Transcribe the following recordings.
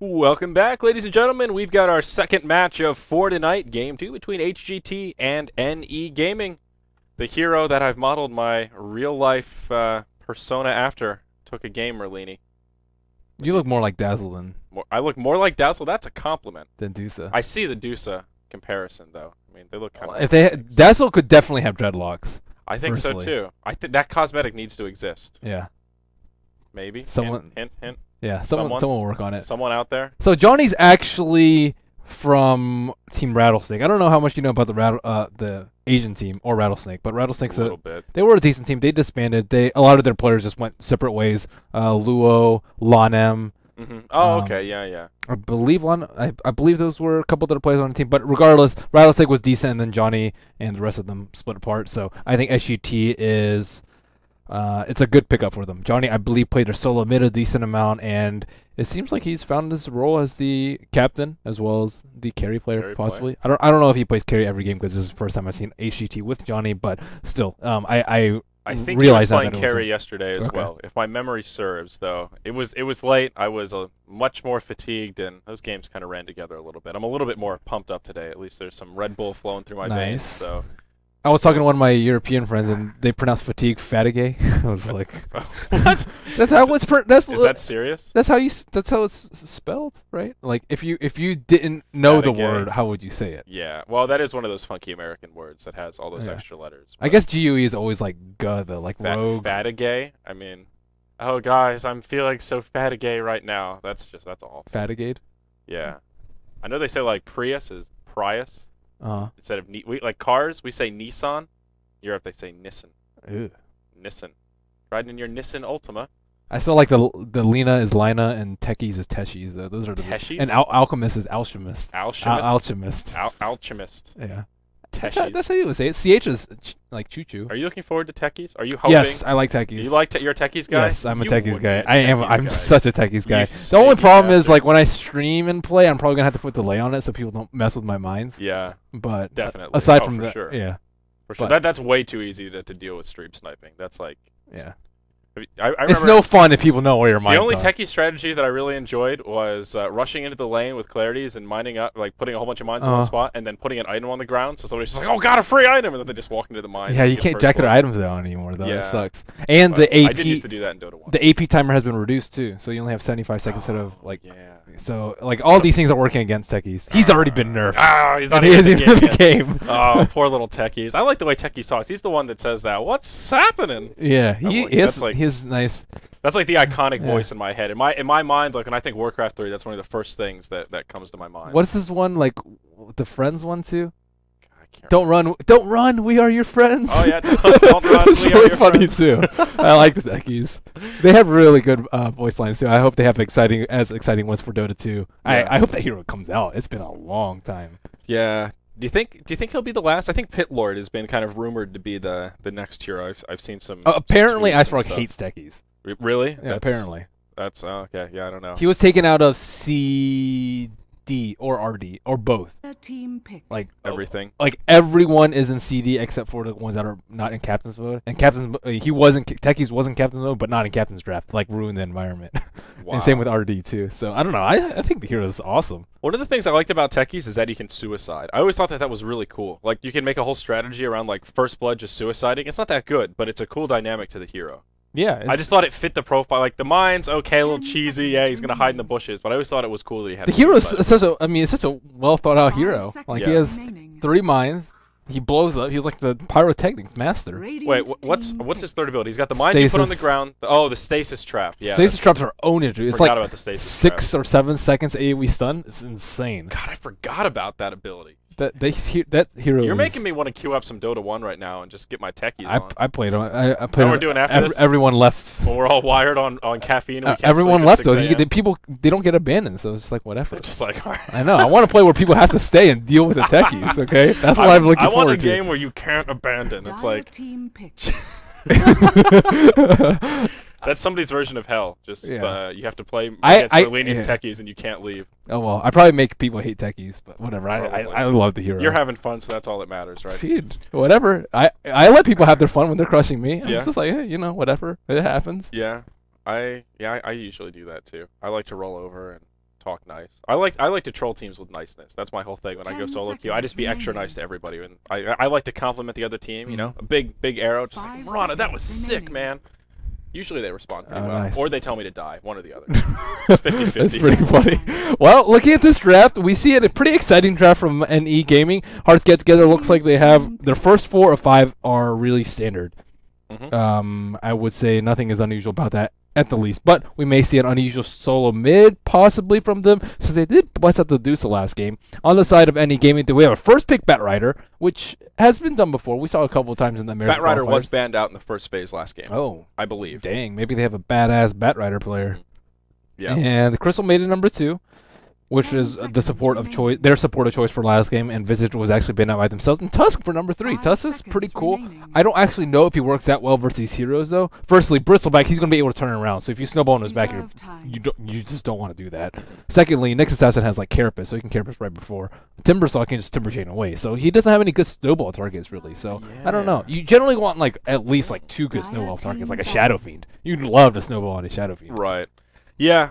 Welcome back, ladies and gentlemen. We've got our second match of 4 tonight, Game 2 between HGT and NE Gaming. The hero that I've modeled my real-life persona after took a game, Merlini. You look more like Dazzle than... I look more like Dazzle? That's a compliment. Than Dusa. I see the Dusa comparison, though. I mean, they look kind of... If they Dazzle could definitely have dreadlocks. I think so, too. I think that cosmetic needs to exist. Yeah. Maybe. Someone... Hint. Yeah, someone will work on it. Someone out there. So Johnny's actually from Team Rattlesnake. I don't know how much you know about the Asian team or Rattlesnake, but Rattlesnake's a little bit. They were a decent team. They disbanded. A lot of their players just went separate ways. Luo, Lanem. Mm-hmm. Oh, okay, yeah. I believe I believe those were a couple of other players on the team, but regardless, Rattlesnake was decent, and then Johnny and the rest of them split apart. So I think HGT is. It's a good pickup for them. Johnny, I believe, played their solo mid a decent amount, and it seems like he's found his role as the captain as well as the carry player, possibly. I don't know if he plays carry every game because this is the first time I've seen HGT with Johnny, but still, I think he was playing carry yesterday as well. If my memory serves, though, it was late. I was much more fatigued, and those games kind of ran together a little bit. I'm a little bit more pumped up today. At least there's some Red Bull flowing through my veins. So. I was talking to one of my European friends, and they pronounce fatigue fatigue. I was like, "What? That's how it's is that serious? That's how it's spelled, right? Like if you didn't know the word, how would you say it? Yeah, well, that is one of those funky American words that has all those extra letters. I guess GUE is always like like rogue. Fatigue. I mean, oh guys, I'm feeling so fatigue right now. That's all. Fatigade. Yeah, I know they say like Prius is Prius. Instead of like cars, we say Nissan. Europe, they say Nissan. Ew. Nissan. Riding in your Nissan Altima. I still like the Lena is Lina and Techies is Teshies though. Those are the Teshies? And Alchemist is Alchemist. Alchemist. Alchemist. Alchemist. Yeah. Teshies. That's how you would say it. CH is like choo choo. Are you looking forward to Techies? Are you hoping? Yes, I like Techies. You like you're a Techies guy? Yes, I'm a Techies guy. I'm such a Techies guy. The only problem is like when I stream and play, I'm probably gonna have to put delay on it so people don't mess with my minds. Yeah. But definitely. Aside from that, sure. Yeah. For sure. That's way too easy to deal with stream sniping. That's like. Yeah. It's no fun if people know where your minds are. The only techie strategy that I really enjoyed was rushing into the lane with clarities and mining up, like putting a whole bunch of mines in one spot, and then putting an item on the ground. So somebody's just like, "Oh, got a free item!" and then they just walk into the mine. Yeah, you can't jack their items down anymore, though. Yeah. That sucks. And the AP. I did used to do that in Dota 1. The AP timer has been reduced too, so you only have 75 seconds instead of like. Yeah. So like all these things are working against Techies. He's already been nerfed. He's not even in the game. Oh, poor little Techies. I like the way Techies talks. He's the one that says that. What's happening? Yeah, he's nice. That's like the iconic voice in my head. In my mind, like when I think Warcraft 3, that's one of the first things that comes to my mind. What's this one like? The Friends one too? Don't run, we are your friends. Oh yeah, don't run, it's really funny too. I like the Techies. They have really good voice lines too. I hope they have exciting ones for Dota 2. Yeah. I hope that hero comes out. It's been a long time. Yeah. Do you think he'll be the last? I think Pit Lord has been kind of rumored to be the next hero. I've seen some. Apparently, Icerock hates Techies. Really? Yeah, apparently. That's okay. Yeah, I don't know. He was taken out of CD or RD or both. Like everything. Like everyone is in CD except for the ones that are not in captain's mode. And Techies was in captain's mode, but not in captain's draft. Like ruined the environment. Wow. And same with RD too. So I don't know. I think the hero is awesome. One of the things I liked about Techies is that he can suicide. I always thought that was really cool. Like you can make a whole strategy around like first blood just suiciding. It's not that good, but it's a cool dynamic to the hero. Yeah, I just thought it fit the profile. Like the mines, okay, a little cheesy. Yeah, he's gonna hide in the bushes, but I always thought it was cool that he had. The hero is such a well thought out hero. Like he has 3 mines. He blows up. He's like the pyrotechnics master. Wait, what's his third ability? He's got the mines you put on the ground. Oh, the stasis trap. Yeah, stasis traps are own injury. It's like about the stasis 6 or 7 seconds AoE stun. It's insane. God, I forgot about that ability. That hero. You're making me want to queue up some Dota 1 right now and just get my techies on. I played on. I played. So we're doing after this. Everyone left. When we're all wired on caffeine. And we can't everyone left though. They don't get abandoned, so it's like whatever. They're just like, all right. I know. I want to play where people have to stay and deal with the techies. Okay, that's what I'm looking forward to. I want a game where you can't abandon. It's like. That's somebody's version of hell. Just you have to play against Merlini's techies and you can't leave. Oh well, I probably make people hate techies, but whatever. I love the hero. You're having fun, so that's all that matters, right? Dude, whatever. I let people have their fun when they're crushing me. I'm just like, hey, whatever. It happens. Yeah, I usually do that too. I like to roll over and talk nice. I like to troll teams with niceness. That's my whole thing when I go solo queue. I just be extra nice to everybody, and I like to compliment the other team. You know, a big arrow, just like Rana, that was sick, man. Usually they respond pretty well, nice. or they tell me to die, one or the other. It's 50-50. That's pretty funny. Well, looking at this draft, we see a pretty exciting draft from NE Gaming. Hearts Get Together looks like they have their first 4 or 5 are really standard. I would say nothing is unusual about that at the least, but we may see an unusual solo mid possibly from them, since they did bless up the Deuce the last game. On the side of NE Gaming, we have a first pick Batrider, which has been done before. We saw a couple of times in the American Batrider qualifiers. was banned out in the first phase last game. Oh, I believe. dang, maybe they have a badass Batrider player. Yeah. And the Crystal Maiden number 2, which is the support of choice, their support of choice for last game, and Visage was actually banned out by themselves. And Tusk for number 3. Tusk is pretty cool. I don't actually know if he works that well versus these heroes though. Firstly, Bristleback, he's gonna be able to turn it around. So if you snowball in his back, you just don't want to do that. Secondly, Nyx Assassin has like Carapace, so he can Carapace right before. Timbersaw can just Timber Chain away. So he doesn't have any good snowball targets really. So I don't know. You generally want like at least like 2 good snowball targets, like a Shadow Fiend. You'd love to snowball on a Shadow Fiend. Right. Yeah,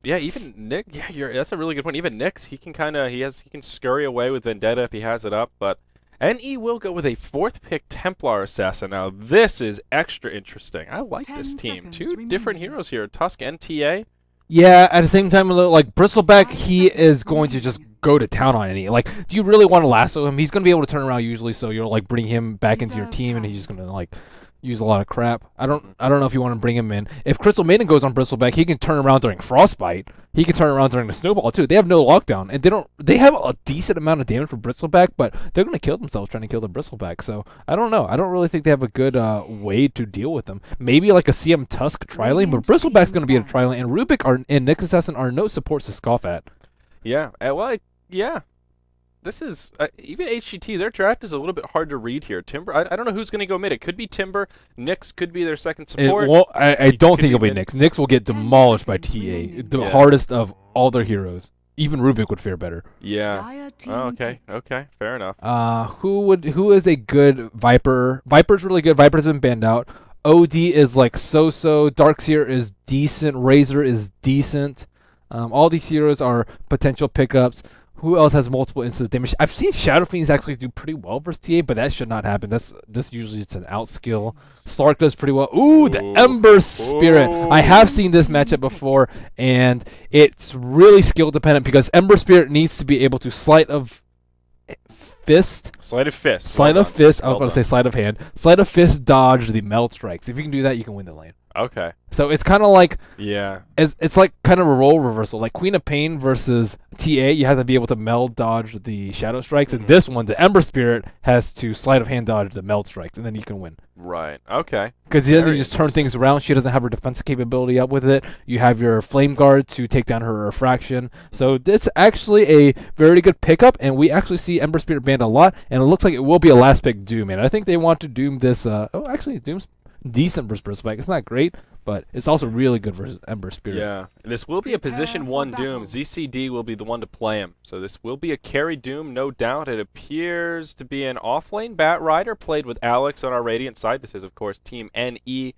even Nick. Yeah, that's a really good point. Even Nyx, he can scurry away with Vendetta if he has it up. But NE will go with a 4th pick Templar Assassin. Now this is extra interesting. I like this team. 2 different heroes here, Tusk and TA. Yeah, at the same time, like Bristleback, he is going to just go to town on NE. Like, do you really want to lasso him? He's going to be able to turn around usually, so you'll like bring him back into your team, and he's just going to like use a lot of crap. I don't know if you want to bring him in. If Crystal Maiden goes on Bristleback, he can turn around during Frostbite. He can turn around during the Snowball too. They have no lockdown, and they have a decent amount of damage for Bristleback, but they're going to kill themselves trying to kill the Bristleback. So I don't know. I don't really think they have a good way to deal with them. Maybe like a CM Tusk tri-lane, but Bristleback's going to be a tri-lane, and Rubik and Nyx Assassin are no supports to scoff at. Yeah. Yeah. This is even HGT. Their draft is a little bit hard to read here. Timber. I don't know who's going to go mid. It could be Timber. Nyx could be their second support. I don't think it'll be Nyx. Nyx will get demolished by TA. The hardest of all their heroes. Even Rubik would fare better. Yeah. Oh, okay. Fair enough. Who is a good Viper? Viper's really good. Viper's been banned out. OD is like so-so. Darkseer is decent. Razor is decent. All these heroes are potential pickups. Who else has multiple instant damage? I've seen Shadow Fiends actually do pretty well versus TA, but that should not happen. This usually it's an out skill. Slark does pretty well. Ooh, the Ember Spirit. I have seen this matchup before, and it's really skill dependent because Ember Spirit needs to be able to Sleight of Fist. Sleight of Fist. Sleight of Fist. I was going to say Sleight of Hand. Sleight of Fist dodge the Meld Strikes. If you can do that, you can win the lane. Okay. So it's kind of like it's like kind of a role reversal, like Queen of Pain versus TA. You have to be able to meld dodge the Shadow Strikes, and this one, the Ember Spirit, has to Sleight of Hand dodge the Meld Strikes, and then you can win. Right. Okay. Because then you just turn things around. She doesn't have her defensive capability up with it. You have your Flame Guard to take down her refraction. So it's actually a very good pickup, and we actually see Ember Spirit banned a lot, and it looks like it will be a last pick Doom, and I think they want to Doom this. Actually, Doom's decent versus Bristleback. It's not great, but it's also really good versus Ember Spirit. Yeah. This will be a position 1 Doom. ZCD will be the one to play him. So this will be a carry Doom, no doubt. It appears to be an off-lane Batrider played with Alex on our Radiant side. This is, of course, Team NE,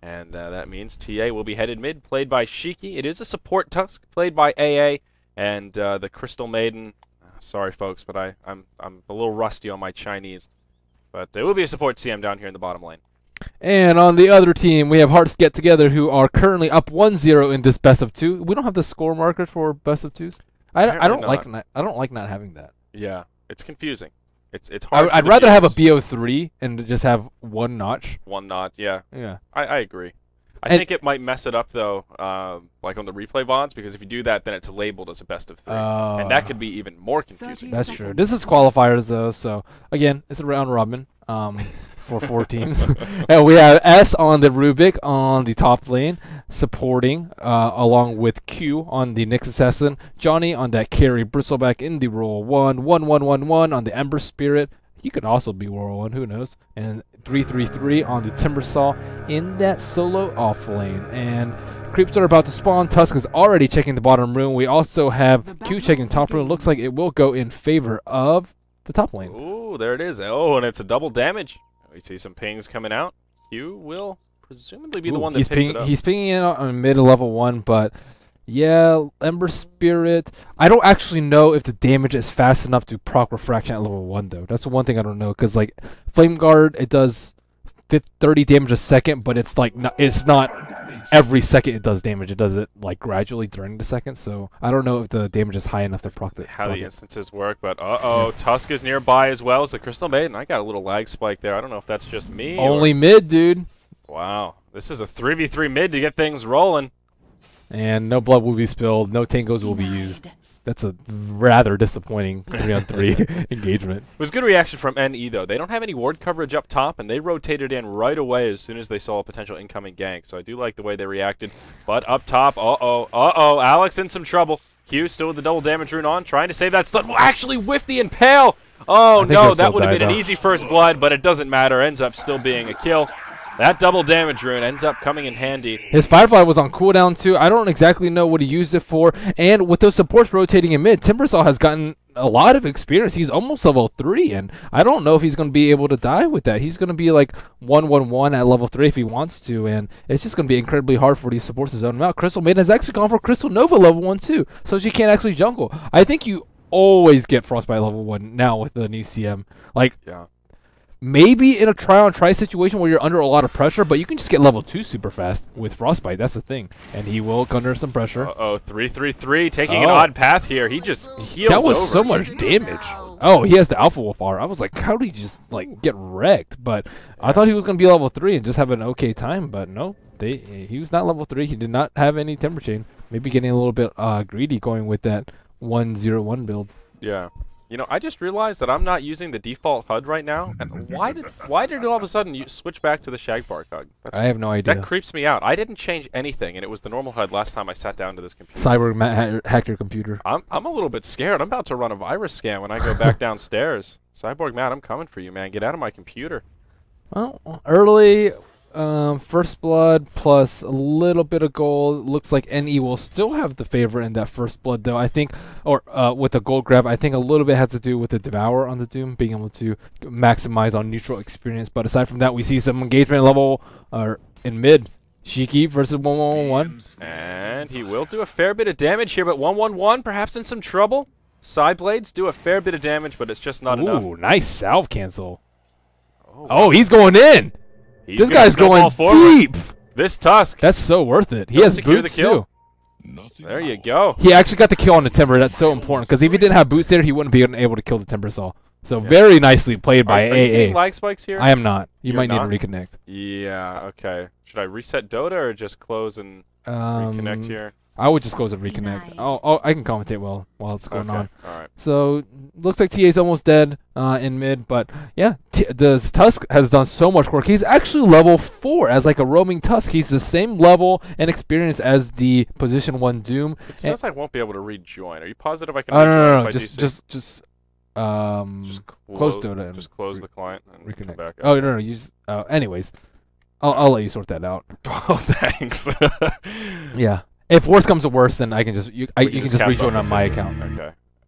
and that means TA will be headed mid, played by Shiki. It is a support Tusk, played by AA, and the Crystal Maiden. Sorry, folks, but I'm a little rusty on my Chinese. But there will be a support CM down here in the bottom lane. And on the other team, we have Hearts Get Together, who are currently up 1-0 in this best of 2. We don't have the score markers for best of 2s. I don't like not having that. Yeah, it's confusing. It's hard. I'd rather have a BO3 and just have 1 notch. 1 notch. Yeah. Yeah. I agree. I think it might mess it up though, like on the replay VODs, because if you do that, then it's labeled as a best of 3, and that could be even more confusing. That's true. This is qualifiers though, so again, it's a round robin. For 4 teams. And we have S on the Rubik on the top lane, supporting along with Q on the Nyx Assassin, Johnny on that carry Bristleback in the role 1 on the Ember Spirit. He could also be role 1, who knows? And 3 on the Timbersaw in that solo off lane. And creeps are about to spawn. Tusk is already checking the bottom room. We also have Q checking top room. Looks like it will go in favor of the top lane. Ooh, there it is. Oh, and it's a double damage. We see some pings coming out. Q will presumably be the one that picks it up. He's pinging it on mid level 1, but Yeah, Ember Spirit. I don't actually know if the damage is fast enough to proc refraction at level 1 though. That's the one thing I don't know, because like Flame Guard, it does 30 damage a second, but it's like it's not every second it does damage. It does it like gradually during the second. So I don't know if the damage is high enough to proc it. How the instances work, but Tusk is nearby as well as the Crystal Maiden. I got a little lag spike there. I don't know if that's just me. Only mid, dude. Wow, this is a 3v3 mid to get things rolling. And no blood will be spilled. No tangos will be used. That's a rather disappointing 3-on-3 engagement. It was good reaction from NE, though. They don't have any ward coverage up top, and they rotated in right away as soon as they saw a potential incoming gank. So I do like the way they reacted. But up top, Alex in some trouble. Q still with the double damage rune on, trying to save that stun. Will actually whiff the impale. Oh, no, that would have been an easy first blood, but it doesn't matter. Ends up still being a kill. That double damage rune ends up coming in handy. His Firefly was on cooldown too. I don't exactly know what he used it for. And with those supports rotating in mid, Timbersaw has gotten a lot of experience. He's almost level 3, and I don't know if he's going to be able to die with that. He's going to be like 1-1-1 at level 3 if he wants to, and it's just going to be incredibly hard for these supports to zone him out. Crystal Maiden has actually gone for Crystal Nova level 1 too, so she can't actually jungle. I think you always get Frostbite level 1 now with the new CM. Like, yeah. Maybe in a try-on-try situation where you're under a lot of pressure, but you can just get level 2 super fast with Frostbite. That's the thing. And he will come under some pressure. 3-3-3, taking an odd path here. He just heals That was over. so much damage. Oh, he has the Alpha Wolf R. I was like, how did he just like get wrecked? But I thought he was going to be level 3 and just have an okay time, but no. He was not level 3. He did not have any Timber Chain. Maybe getting a little bit greedy going with that 1-0-1 build. Yeah. You know, I just realized that I'm not using the default HUD right now, and why did it all of a sudden you switch back to the Shagbark HUD? I have no idea. That creeps me out. I didn't change anything, and it was the normal HUD last time I sat down to this computer. Cyborg hacked your computer. I'm a little bit scared. I'm about to run a virus scan when I go back downstairs. Cyborg Matt, I'm coming for you, man. Get out of my computer. Well, early first blood plus a little bit of gold. Looks like NE will still have the favorite in that first blood, though. I think, or with the gold grab, I think a little bit has to do with the Devour on the Doom, being able to maximize on neutral experience. But aside from that, we see some engagement level in mid. Shiki versus 1-1-1-1. And he will do a fair bit of damage here, but 1-1-1 perhaps in some trouble. Side blades do a fair bit of damage, but it's just not enough. Ooh, nice salve cancel. Oh, he's going in. This guy's going deep. This Tusk. That's so worth it. He has boots too. There you go. He actually got the kill on the Timber. That's so important, because if he didn't have boots there, he wouldn't be able to kill the Timber Saw. So very nicely played by Are you getting AA. lag spikes here? I am not. You You're might not? need to reconnect. Yeah, okay. Should I reset Dota or just close and reconnect here? I would just close and reconnect. Oh, I can commentate while it's going on. All right. So looks like TA's almost dead in mid, but yeah, the Tusk has done so much work. He's actually level 4 as like a roaming Tusk. He's the same level and experience as the position 1 Doom. It says I won't be able to rejoin. Are you positive I can rejoin? No. Just close Dota and just close the client and reconnect. Come back. Oh no, you just anyways, I'll let you sort that out. Oh, thanks. Yeah. If worse comes to worse, then I can just you can just rejoin on my account.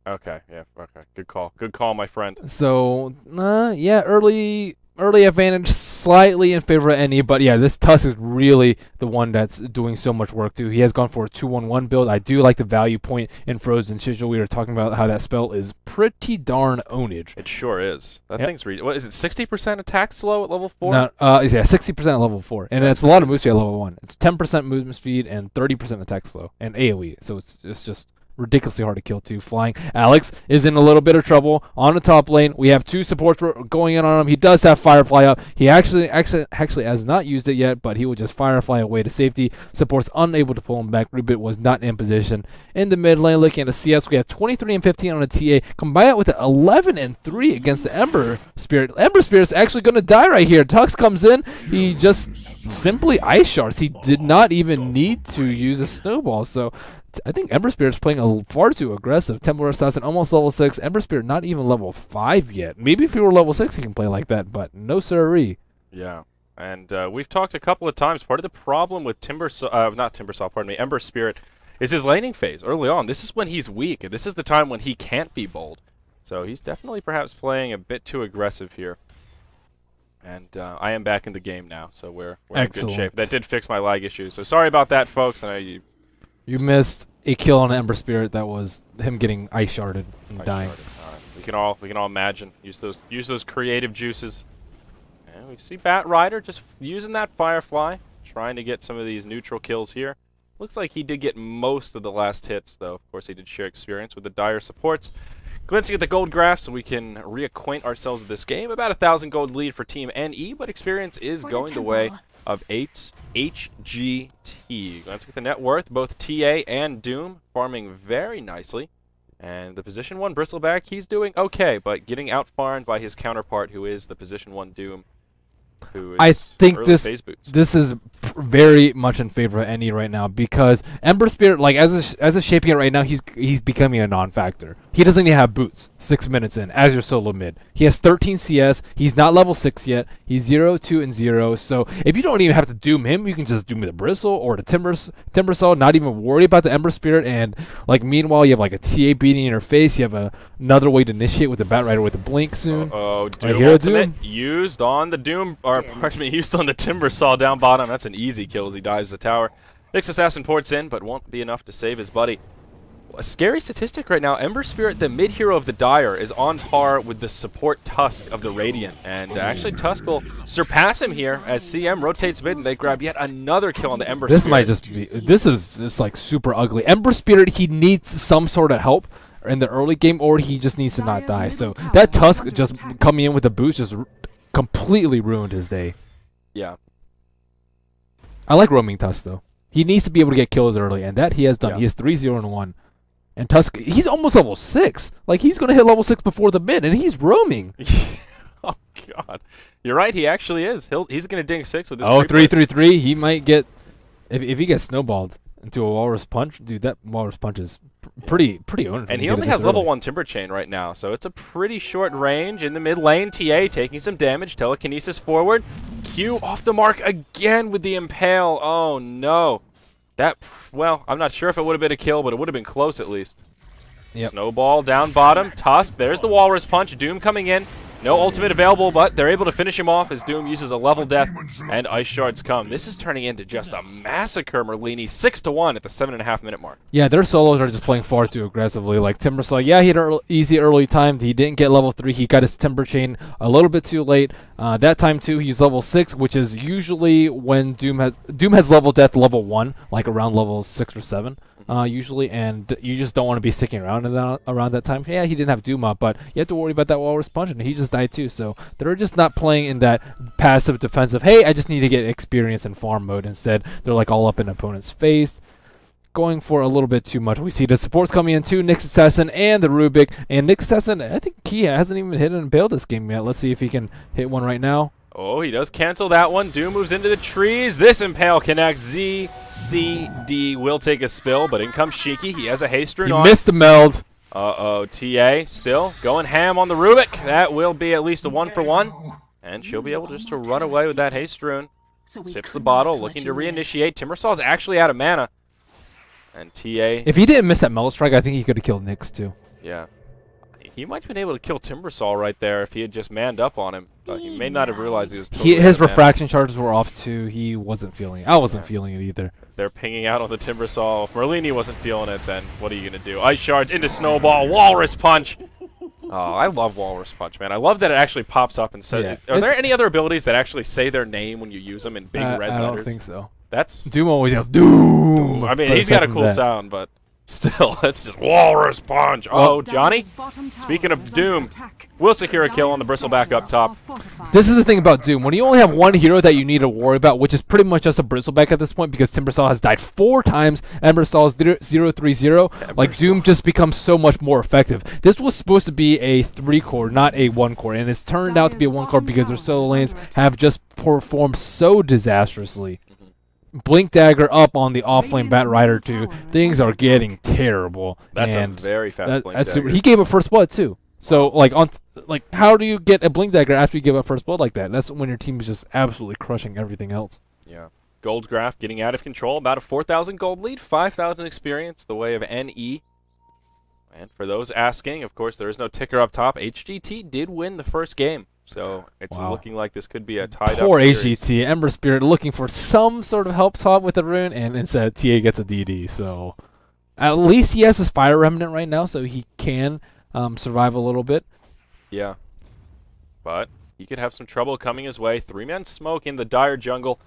Okay. Yeah. Okay. Good call. Good call, my friend. So yeah, early advantage, slightly in favor of NE, but yeah, this Tusk is really the one that's doing so much work too. He has gone for a 2-1-1 build. I do like the value point in Frozen Sigil. We were talking about how that spell is pretty darn ownage. It sure is. That thing's what is it? 60% attack slow at level 4? No, yeah, 60% at level 4, and it's a lot of move speed at level 1. It's 10% movement speed and 30% attack slow and AOE. So it's just ridiculously hard to kill too. Flying Alex is in a little bit of trouble on the top lane. We have 2 supports going in on him. He does have Firefly up. He actually has not used it yet, but he will just Firefly away to safety. Supports unable to pull him back. Rubit was not in position. In the mid lane, looking at the CS, we have 23 and 15 on the TA. Combine that with the 11 and 3 against the Ember Spirit. Ember Spirit's actually going to die right here. Tux comes in. He just simply ice shards. He did not even need to use a snowball. So I think Ember Spirit's playing far too aggressive. Templar Assassin almost level 6. Ember Spirit not even level 5 yet. Maybe if he were level 6 he can play like that, but no siree. Yeah. And we've talked a couple of times. Part of the problem with Ember Spirit is his laning phase early on. This is when he's weak, and this is the time when he can't be bold. So he's definitely perhaps playing a bit too aggressive here. And I am back in the game now, so we're in good shape. That did fix my lag issue. So sorry about that, folks. I know you You missed a kill on Ember Spirit that was him getting ice sharded and dying. We can all imagine. Use those creative juices. And we see Bat Rider just using that Firefly, trying to get some of these neutral kills here. Looks like he did get most of the last hits, though. Of course, he did share experience with the dire supports. Glancing at the gold graph so we can reacquaint ourselves with this game. About 1,000 gold lead for Team NE, but experience is going the way of 8's HGT. Glancing at the net worth, both TA and Doom farming very nicely. And the position 1 Bristleback, he's doing okay, but getting outfarmed by his counterpart, who is the position 1 Doom. I think this is very much in favor of NE right now, because Ember Spirit, like as it's shaping it right now, he's becoming a non-factor. He doesn't even have boots 6 minutes in as your solo mid. He has 13 CS. He's not level 6 yet. He's 0, 2, and 0. So if you don't even have to doom him, you can just doom the Bristle or the Timbersaw, not even worry about the Ember Spirit. And like meanwhile, you have like a TA beating in your face. You have another way to initiate with the Bat Rider with the blink soon. Doom ultimate used on the Doom, or pardon me, used on the Timbersaw down bottom. That's an easy kill as he dives the tower. Nyx Assassin ports in, but won't be enough to save his buddy. A scary statistic right now, Ember Spirit, the mid-hero of the Dire, is on par with the support Tusk of the Radiant. And actually Tusk will surpass him here as CM rotates mid and they grab yet another kill on the Ember Spirit. This might just be, this is just like super ugly. Ember Spirit, he needs some sort of help in the early game, or he just needs to not die. So that Tusk just coming in with a boost just completely ruined his day. Yeah. I like roaming Tusk though. He needs to be able to get kills early, and that he has done. Yeah. He has 3-0-1. And Tusk, he's almost level 6. Like, he's going to hit level 6 before the mid, and he's roaming. Oh, God. You're right, he actually is. He's going to ding 6 with this. Oh, 3-3-3. He might get, if he gets snowballed into a Walrus Punch, dude, that Walrus Punch is pretty owned. And he only has level 1 Timber Chain right now, so it's a pretty short range in the mid lane. TA taking some damage. Telekinesis forward. Q off the mark again with the Impale. Oh, no. That, well, I'm not sure if it would have been a kill, but it would have been close at least. Yep. Snowball down bottom. Tusk, there's the Walrus Punch. Doom coming in. No ultimate available, but they're able to finish him off as Doom uses a level death, and Ice Shards come. This is turning into just a massacre, Merlini. 6-1 at the 7.5-minute mark. Yeah, their solos are just playing far too aggressively. Like Timbersaw, yeah, he had an easy early time. He didn't get level 3. He got his Timber Chain a little bit too late. That time too, he's level 6, which is usually when Doom has level death level 1, like around level 6 or 7. Usually, and you just don't want to be sticking around around that time. Yeah, he didn't have Doom up, but you have to worry about that Walrus Punch, and he just died too. So they're just not playing in that passive defensive, hey, I just need to get experience in farm mode. Instead, they're like all up in opponent's face, going for a little bit too much. We see the supports coming in too, Nyx Assassin and the Rubik. And Nyx Assassin, I think he hasn't even hit an Impale this game yet. Let's see if he can hit one right now. Oh, he does cancel that one. Doom moves into the trees. This Impale connects. ZCD will take a spill, but in comes Shiki. He has a haste rune on. He missed the meld. Uh-oh, TA still going ham on the Rubik. That will be at least a 1-for-1. And she'll be able just to run away with that haste rune. Sips the bottle, looking to reinitiate. Timbersaw's actually out of mana. And TA... If he didn't miss that meld strike, I think he could have killed Nyx too. Yeah. He might have been able to kill Timbersaw right there if he had just manned up on him. But he may not have realized he was totally his refraction charges were off too. He wasn't feeling it. I wasn't feeling it either. They're pinging out on the Timbersaw. If Merlini wasn't feeling it, then what are you going to do? Ice Shards into Snowball. Walrus Punch. Oh, I love Walrus Punch, man. I love that it actually pops up and says... Yeah. Are there any other abilities that actually say their name when you use them in big red letters? I don't think so. That's... Doom always yells, Doom! I mean, he's got a cool sound, but... Still, that's just Walrus Punch. Oh, Johnny, speaking of Doom, will secure a kill on the Bristleback up top. This is the thing about Doom. When you only have one hero that you need to worry about, which is pretty much just a Bristleback at this point because Timbersaw has died 4 times, Embersaw is 0-3-0, like Doom just becomes so much more effective. This was supposed to be a 3-core, not a 1-core, and it's turned out to be a 1-core because their solo lanes have just performed so disastrously. Blink Dagger up on the offlane Bat Rider too. Things are getting terrible. That's a very fast Blink Dagger. Super. He gave up first blood too. So like how do you get a Blink Dagger after you give up first blood like that? That's when your team is just absolutely crushing everything else. Yeah. Gold graph getting out of control. About a 4,000 gold lead, 5,000 experience the way of NE. And for those asking, of course, there is no ticker up top. HGT did win the first game. So it's Wow. looking like this could be a tied-up Poor series. HGT. Ember Spirit looking for some sort of help top with the rune, and instead TA gets a DD. So at least he has his Fire Remnant right now, so he can survive a little bit. Yeah. But he could have some trouble coming his way. 3-man smoke in the dire jungle.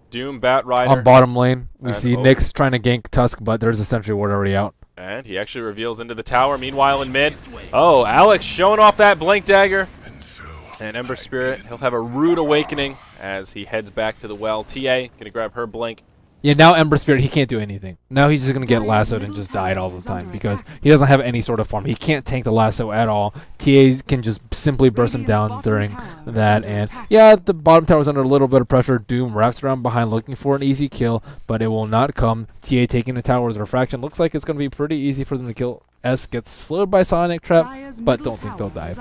Doom, Bat Rider. On bottom lane, we And see Nyx trying to gank Tusk, but there's a sentry ward already out. And he actually reveals into the tower. Meanwhile, in mid, oh, Alex showing off that blink dagger. And Ember Spirit, he'll have a rude awakening as he heads back to the well. TA gonna grab her blink. Yeah, now Ember Spirit, he can't do anything. Now he's just going to get lassoed and just died all the time because he doesn't have any sort of farm. He can't tank the lasso at all. TAs can just simply burst him down during that. And yeah, the bottom tower is under a little bit of pressure. Doom wraps around behind looking for an easy kill, but it will not come. TA taking the tower with refraction. Looks like it's going to be pretty easy for them to kill. S gets slowed by Sonic Trap, but don't think they'll dive.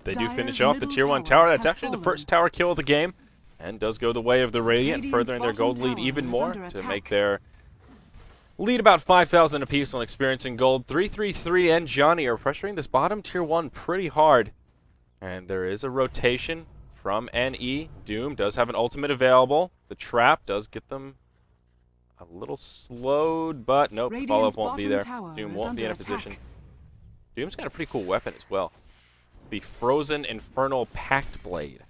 They do finish off the tier 1 tower. That's actually the first tower kill of the game. And does go the way of the Radiant, furthering their gold lead even more to make their lead about 5,000 apiece on experience in gold. 333 and Johnny are pressuring this bottom tier 1 pretty hard. And there is a rotation from NE. Doom does have an ultimate available. The trap does get them a little slowed, but nope, follow-up won't be there. Doom won't be in a position. Doom's got a pretty cool weapon as well. The Frozen Infernal Pact Blade.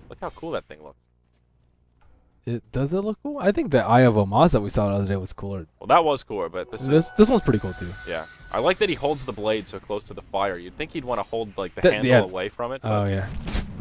Look how cool that thing looks. Does it look cool? I think the Eye of Omaz that we saw the other day was cooler. Well, that was cooler, but this one's pretty cool too. Yeah. I like that he holds the blade so close to the fire. You'd think he'd want to hold like the handle away from it. Oh yeah.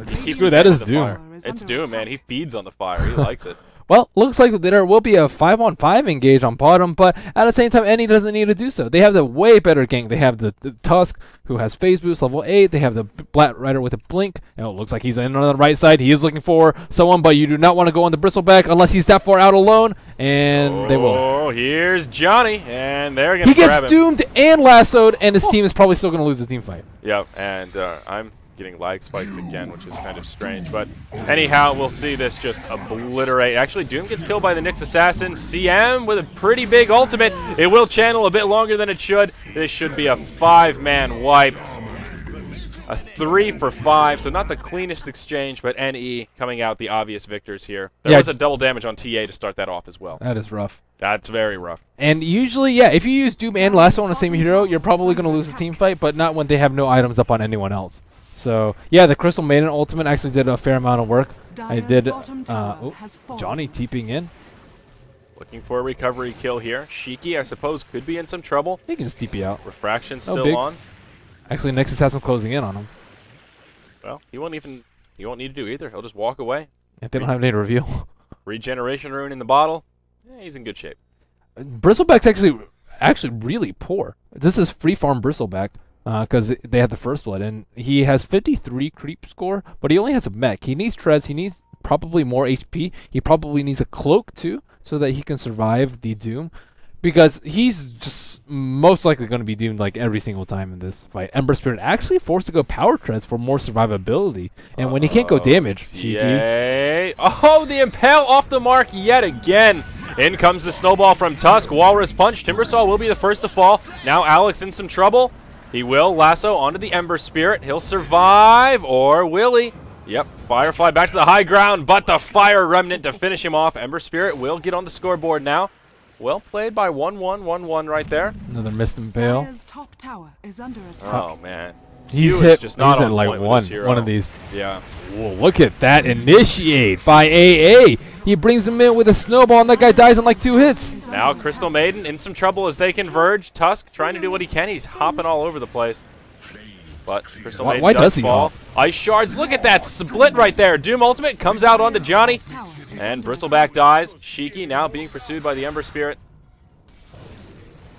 Screw that is Doom. It's Doom, man. He feeds on the fire. He likes it. Well, looks like there will be a 5-on-5 engage on bottom, but at the same time, NE doesn't need to do so. They have the way better gank. They have the Tusk, who has phase boost level 8. They have the Black Rider with a blink. And it looks like he's in on the right side. He is looking for someone, but you do not want to go on the Bristleback unless he's that far out alone, and they will. Oh, here's Johnny, and they're going to grab him. He gets doomed and lassoed, and his team is probably still going to lose the team fight. Yep, and I'm getting lag spikes again, which is kind of strange. But anyhow, we'll see this just obliterate. Actually, Doom gets killed by the Nyx Assassin. CM with a pretty big ultimate. It will channel a bit longer than it should. This should be a 5-man wipe. A 3 for 5, so not the cleanest exchange, but NE coming out the obvious victors here. There was a double damage on TA to start that off as well. That is rough. That's very rough. And usually, yeah, if you use Doom and Lasso on the same hero, you're probably going to lose a team fight, but not when they have no items up on anyone else. So, yeah, the Crystal Maiden ultimate actually did a fair amount of work. I did, Johnny TPing in. Looking for a recovery kill here. Shiki, I suppose, could be in some trouble. He can just TP out. Refraction still on. Actually, Nyx Assassin's closing in on him. Well, he won't need to do either. He'll just walk away. If they don't have any to reveal. Regeneration rune in the bottle. Yeah, he's in good shape. Bristleback's actually really poor. This is free farm Bristleback. Because they had the first blood, and he has 53 creep score, but he only has a mech. He needs treads. He needs probably more HP. He probably needs a cloak too, so that he can survive the Doom, because he's just most likely going to be doomed like every single time in this fight. Ember Spirit actually forced to go power treads for more survivability, and when he can't go damage, Shiki. Oh, the impale off the mark yet again. In comes the snowball from Tusk. Walrus punch. Timbersaw will be the first to fall. Now Alex in some trouble. He will lasso onto the Ember Spirit. He'll survive, or will he? Yep, Firefly back to the high ground, but the Fire Remnant to finish him off. Ember Spirit will get on the scoreboard now. Well played by 1-1, 1-1 right there. Another missed impale. Top tower is under attack. Oh, man. He's hit like one of these. Yeah. Whoa, look at that initiate by AA. He brings him in with a snowball, and that guy dies in like 2 hits. Now Crystal Maiden in some trouble as they converge. Tusk trying to do what he can. He's hopping all over the place. But Crystal Maiden does fall. Ice shards. Look at that split right there. Doom ultimate comes out onto Johnny. And Bristleback dies. Shiki now being pursued by the Ember Spirit.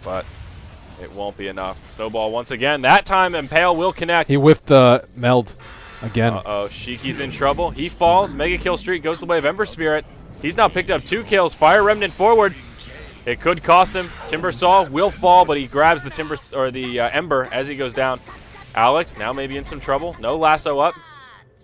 But it won't be enough. Snowball once again. That time Impale will connect. He whiffed the meld again. Uh-oh. Shiki's in trouble. He falls. Mega kill streak goes the way of Ember Spirit. He's now picked up 2 kills. Fire Remnant forward. It could cost him. Timbersaw will fall, but he grabs the Ember as he goes down. Alex now maybe in some trouble. No lasso up.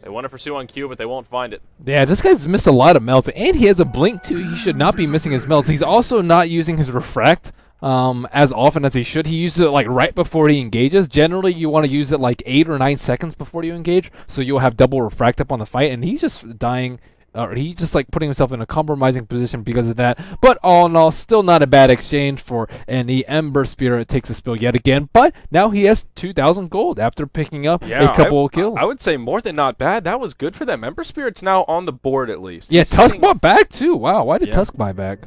They want to pursue on Q, but they won't find it. Yeah, this guy's missed a lot of melts, and he has a blink too. He should not be missing his melts. He's also not using his refract as often as he should. He uses it like right before he engages. Generally, you want to use it like 8 or 9 seconds before you engage, so you'll have double refract up on the fight, and he's just dying. Or he's just like putting himself in a compromising position because of that. But all in all, still not a bad exchange for any Ember Spirit. Takes a spill yet again, but now he has 2,000 gold after picking up a couple of kills. I would say more than not bad. That was good for them. Ember Spirit's now on the board at least. Yeah, Tusk bought back too. Wow, why did Tusk buy back?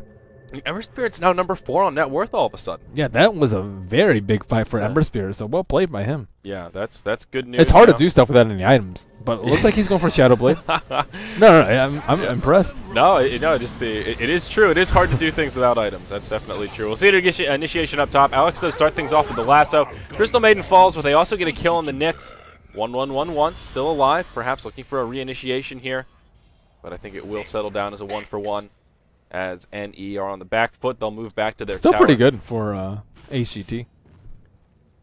Ember Spirit's now number 4 on net worth all of a sudden. Yeah, that was a very big fight for Ember Spirit, so well played by him. Yeah, that's good news. It's hard to do stuff without any items, but it looks like he's going for Shadow Blade. No, I'm impressed. No, it is true. It is hard to do things without items. That's definitely true. We'll see the initiation up top. Alex does start things off with the lasso. Crystal Maiden falls, but they also get a kill on the Nyx. 1-1-1-1, still alive, perhaps looking for a reinitiation here, but I think it will settle down as a 1-for-1. As NE are on the back foot, they'll move back to their Still tower. Pretty good for HGT.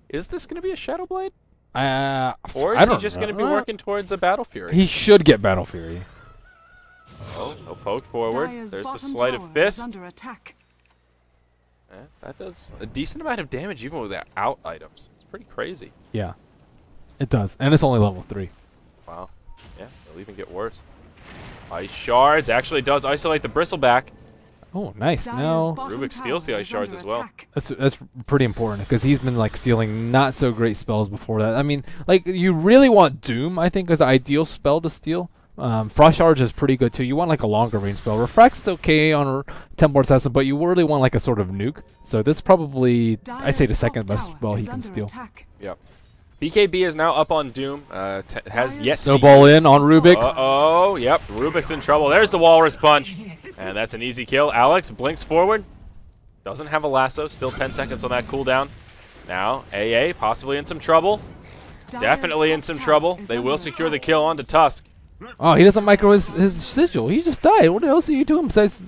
Is this going to be a Shadow Blade? Or is he just going to be working towards a Battle Fury? He should get Battle Fury. Oh, no poke forward. Dyer's There's the bottom sleight of tower is fist. under attack. That does a decent amount of damage even without items. It's pretty crazy. Yeah, it does. And it's only level 3. Wow. Yeah, it'll even get worse. Ice Shards actually does isolate the Bristleback. Oh, nice. Now Rubik steals the Ice Shards as well. That's pretty important because he's been like stealing not so great spells before that. I mean, like you really want Doom, I think, as an ideal spell to steal. Frost Charge is pretty good too. You want like a longer range spell. Refract's okay on a Temple Assassin, but you really want like a sort of nuke. So that's probably, I say, the second best spell he can steal. Yep. BKB is now up on Doom. Has yet to snowball in on Rubik. Uh-oh, yep, Rubik's in trouble. There's the Walrus Punch, and that's an easy kill. Alex blinks forward. Doesn't have a lasso. Still 10 seconds on that cooldown. Now, AA possibly in some trouble. Definitely in some trouble. They will secure the kill onto Tusk. Oh, he doesn't micro his sigil. He just died. What else are you doing besides...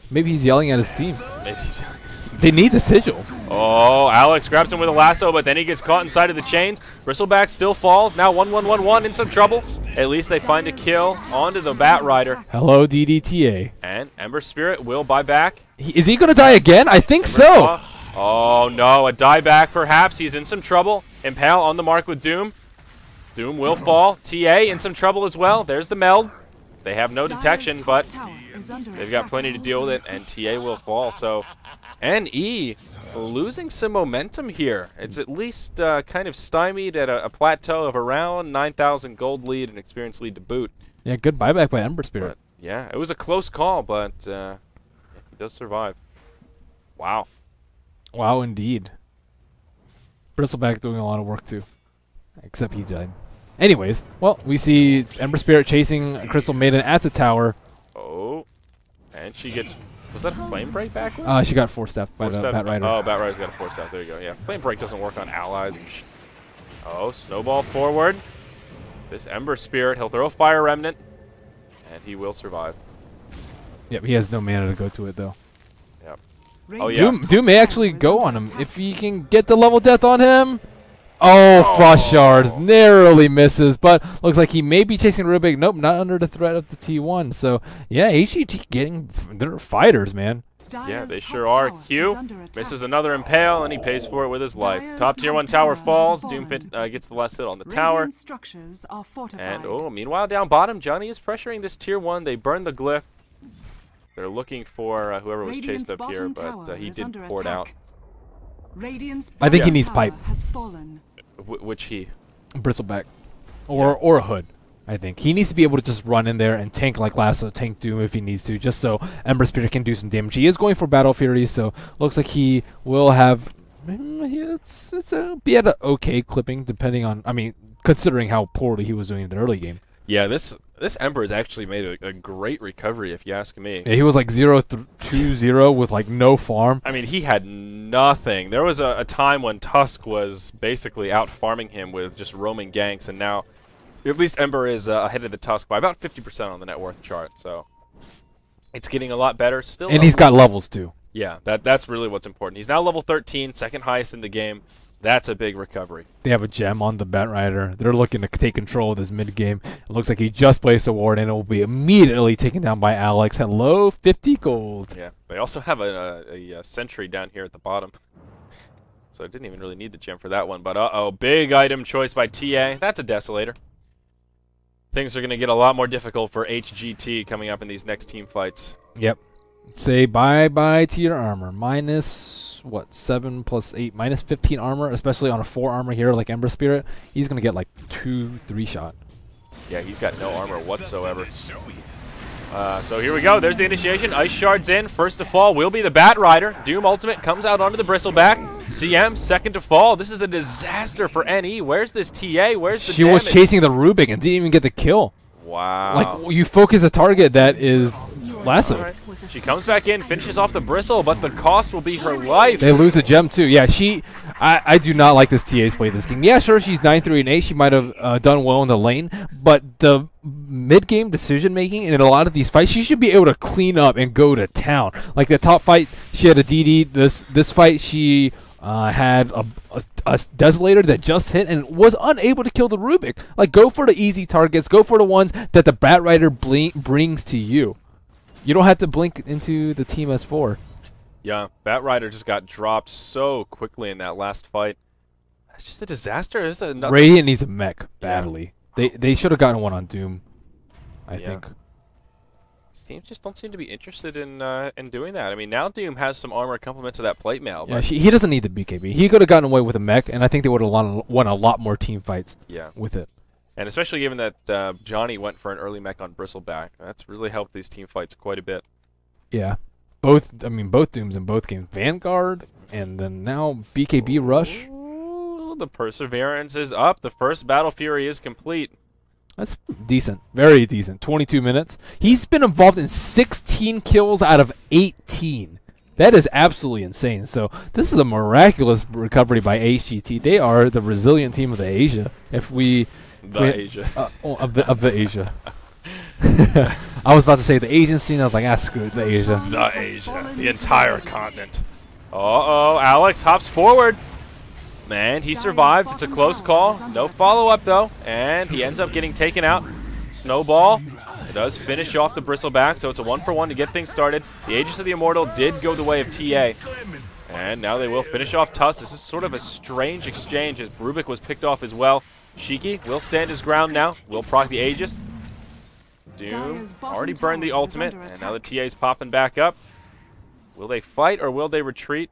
Maybe he's yelling at his team. Maybe he's yelling at his team. They need the sigil. Oh, Alex grabs him with a lasso, but then he gets caught inside of the chains. Bristleback still falls. Now 1-1-1-1 in some trouble. At least they find a kill onto the Bat Rider. Hello, DDTA. And Ember Spirit will buy back. Is he going to die again? I think so. Oh, no. A dieback, perhaps. He's in some trouble. Impale on the mark with Doom. Doom will fall. TA in some trouble as well. There's the meld. They have no detection, but they've got plenty to deal with it, and TA will fall. So NE losing some momentum here. It's at least kind of stymied at a plateau of around 9,000 gold lead and experience lead to boot. Yeah, good buyback by Ember Spirit. But, yeah, it was a close call, but he does survive. Wow. Wow, indeed. Bristleback doing a lot of work, too. Except he died. Anyways, well, we see Ember Spirit chasing Crystal Maiden at the tower. Oh, and she gets... Was that a Flame Break backwards? She got force-staffed by the Bat Rider. Oh, Bat Rider's got a force-staff. There you go. Yeah, Flame Break doesn't work on allies. Oh, Snowball forward. This Ember Spirit, he'll throw a Fire Remnant, and he will survive. Yep, he has no mana to go to it, though. Yep. Oh, yeah. Doom may actually go on him. If he can get the level death on him... Oh, Frost Shards narrowly misses, but looks like he may be chasing Rubik. Nope, not under the threat of the T1. So, yeah, HGT getting... They're fighters, man. Yeah, they sure are. Q misses another Impale, and he pays for it with his life. Top tier 1 tower falls. Doom gets the last hit on the tower. And, oh, meanwhile, down bottom, Johnny is pressuring this tier 1. They burn the glyph. They're looking for whoever was chased up here, but he did pour it out. I think he needs pipe. Which he? Bristleback. Or a Hood, I think. He needs to be able to just run in there and tank like Lasso, tank Doom if he needs to, just so Ember Spirit can do some damage. He is going for Battle Fury, so looks like he will have... be at an okay clipping, depending on... I mean, considering how poorly he was doing in the early game. Yeah, this Ember has actually made a great recovery, if you ask me. Yeah, he was like 0-2-0 with like no farm. I mean, he had nothing. There was a time when Tusk was basically out farming him with just roaming ganks, and now at least Ember is ahead of the Tusk by about 50% on the net worth chart. So it's getting a lot better. Still, and he's got levels too. Yeah, that's really what's important. He's now level 13, second highest in the game. That's a big recovery. They have a gem on the Batrider. They're looking to take control of this mid game. It looks like he just placed a ward and it will be immediately taken down by Alex. Hello, 50 gold. Yeah, they also have a sentry down here at the bottom. So I didn't even really need the gem for that one. But uh-oh, big item choice by TA. That's a Desolator. Things are going to get a lot more difficult for HGT coming up in these next team fights. Yep. Say bye-bye to your armor. Minus, what, 7 plus 8? Minus 15 armor, especially on a 4 armor hero like Ember Spirit. He's going to get like 2-3 shot. Yeah, he's got no armor whatsoever. So here we go. There's the initiation. Ice Shard's in. First to fall will be the Batrider. Doom Ultimate comes out onto the Bristleback. CM second to fall. This is a disaster for NE. Where's this TA? Where's the She damage? was chasing the Rubik and didn't even get the kill. Wow. Like, you focus a target that is lassoed. Right. She comes back in, finishes off the Bristle, but the cost will be her life. They lose a gem too. Yeah, I do not like this TA's play this game. Yeah, sure, she's 9-3-8. She might have done well in the lane, but the mid-game decision-making in a lot of these fights, she should be able to clean up and go to town. Like the top fight, she had a DD. This fight, she had a Desolator that just hit and was unable to kill the Rubik. Like, go for the easy targets. Go for the ones that the Batrider brings to you. You don't have to blink into the team S4. Yeah, Batrider just got dropped so quickly in that last fight. That's just a disaster. It's another Radiant needs a mech badly. They should have gotten one on Doom, I think. These teams just don't seem to be interested in doing that. I mean, now Doom has some armor complements to that plate mail. Yeah, he doesn't need the BKB. He could have gotten away with a mech, and I think they would have won a lot more team fights with it. And especially given that Johnny went for an early mech on Bristleback. That's really helped these team fights quite a bit. Yeah. Both Dooms in both games. Vanguard, and then now BKB Rush. Ooh, the Perseverance is up. The first Battle Fury is complete. That's decent. Very decent. 22 minutes. He's been involved in 16 kills out of 18. That is absolutely insane. So this is a miraculous recovery by HGT. They are the resilient team of the Asia. Asia. Of the Asia. I was about to say the Asian scene. I was like, screw it, the Asia. The Asia. The entire continent. Uh-oh, Alex hops forward. Man, he survived. It's a close call. No follow-up, though. And he ends up getting taken out. Snowball does finish off the Bristleback, so it's a 1-for-1 to get things started. The Aegis of the Immortal did go the way of TA. And now they will finish off Tusk. This is sort of a strange exchange as Rubik was picked off as well. Shiki will stand his ground now. Will proc the Aegis. Doom already burned the ultimate, and now the TA's popping back up. Will they fight or will they retreat?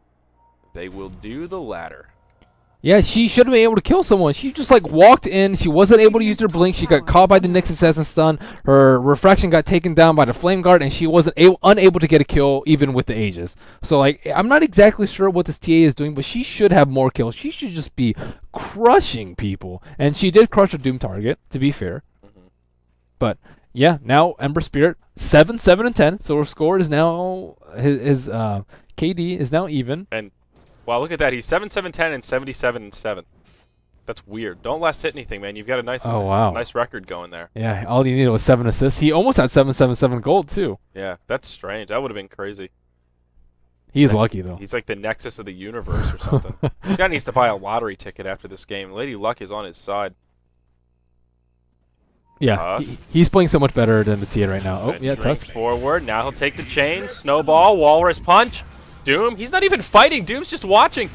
They will do the latter. Yeah, she should have been able to kill someone. She just like walked in. She wasn't able to use her blink. She got caught by the Nyx Assassin stun. Her refraction got taken down by the Flame Guard, and she wasn't unable to get a kill even with the Aegis. So like, I'm not exactly sure what this TA is doing, but she should have more kills. She should just be crushing people, and she did crush a Doom target, to be fair. But yeah, now Ember Spirit 7, 7, and 10. So her score is now his KD is now even. And wow, look at that. He's 7, 7, 10, and 77 and 7. That's weird. Don't last hit anything, man. You've got a nice nice record going there. Yeah, all you needed was 7 assists. He almost had 777 gold too. Yeah, that's strange. That would have been crazy. He's lucky though. He's like the nexus of the universe or something. This guy needs to buy a lottery ticket after this game. Lady Luck is on his side. Yeah, he's playing so much better than the TA right now. Oh, yeah, Tusk. Forward. Now he'll take the chain. Snowball. Walrus punch. Doom. He's not even fighting. Doom's just watching.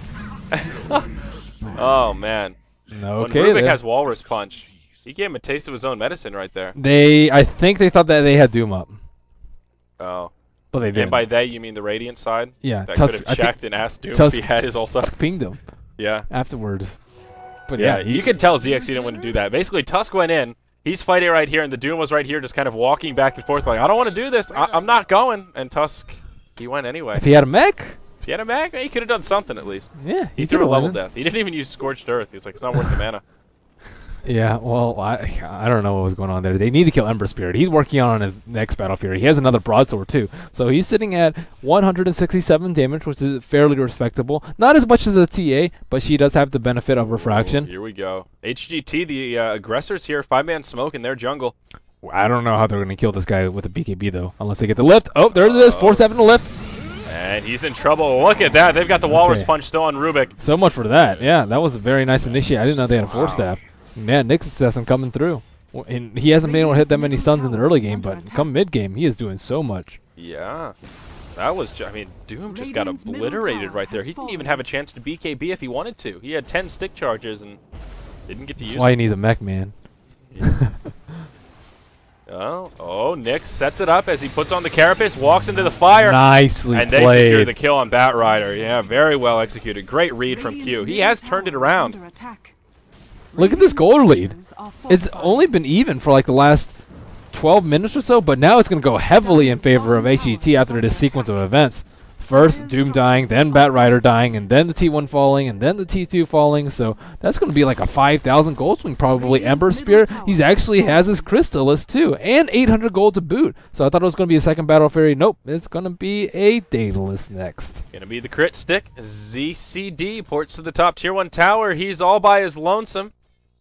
Oh, man. Okay. When Rubik has Walrus punch, he gave him a taste of his own medicine right there. I think they thought that they had Doom up. Oh. But they didn't. And by they, you mean the Radiant side? Yeah. That could have checked and asked Doom if he had his ult up. Tusk pinged him. Yeah. Afterwards. But yeah, you could tell ZXC didn't want to do that. Basically, Tusk went in. He's fighting right here, and the Doom was right here just kind of walking back and forth like, I don't want to do this. I'm not going. And Tusk, he went anyway. If he had a mech? If he had a mech, he could have done something at least. Yeah. He threw a level death. He didn't even use Scorched Earth. He was like, it's not worth the mana. Yeah, well, I don't know what was going on there. They need to kill Ember Spirit. He's working on his next Battle Fury. He has another broadsword too. So he's sitting at 167 damage, which is fairly respectable. Not as much as the TA, but she does have the benefit of refraction. Ooh, here we go. HGT, the aggressors here, 5-man smoke in their jungle. I don't know how they're going to kill this guy with a BKB though, unless they get the lift. Oh, there it is, 4-7 to lift. And he's in trouble. Look at that. They've got the Walrus Okay. Punch still on Rubik. So much for that. Yeah, that was a very nice initiate. I didn't know they had a 4-staff. Man, Nick's assassin coming through. And he hasn't been able to hit that many stuns in the early game, but come mid-game, he is doing so much. Yeah. That was, I mean, Doom just got obliterated right there. He didn't even have a chance to BKB if he wanted to. He had 10 stick charges and didn't get to use That's why he them. needs a mech, man. Oh, Nick sets it up as he puts on the Carapace, walks into the fire. Nicely And they played. secure the kill on Batrider. Yeah, very well executed. Great read from Q. He has turned it around. Look at this goal lead. It's only been even for like the last 12 minutes or so, but now it's going to go heavily in favor of HGT after this sequence of events. First, Doom dying, then Batrider dying, and then the T1 falling, and then the T2 falling. So that's going to be like a 5,000 gold swing, probably. Ember Spirit, he's actually has his Crystallis too, and 800 gold to boot. So I thought it was going to be a second Battle Fairy. Nope, it's going to be a Daedalus next. Gonna be the crit stick. ZCD ports to the top tier 1 tower. He's all by his lonesome.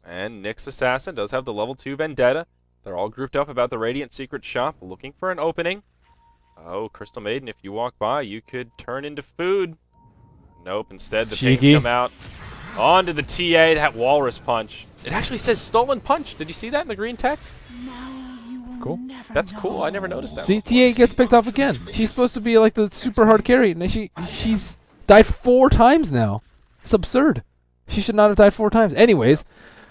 And Nick's assassin does have the level 2 Vendetta. They're all grouped up about the Radiant Secret Shop, looking for an opening. Oh, Crystal Maiden, if you walk by, you could turn into food. Nope, instead the things come out. Onto the TA, that Walrus Punch. It actually says Stolen Punch. Did you see that in the green text? Cool. That's cool. I never noticed that. See, TA gets picked off again. She's supposed to be like the super hard carry, and she's died 4 times now. It's absurd. She should not have died 4 times. Anyways,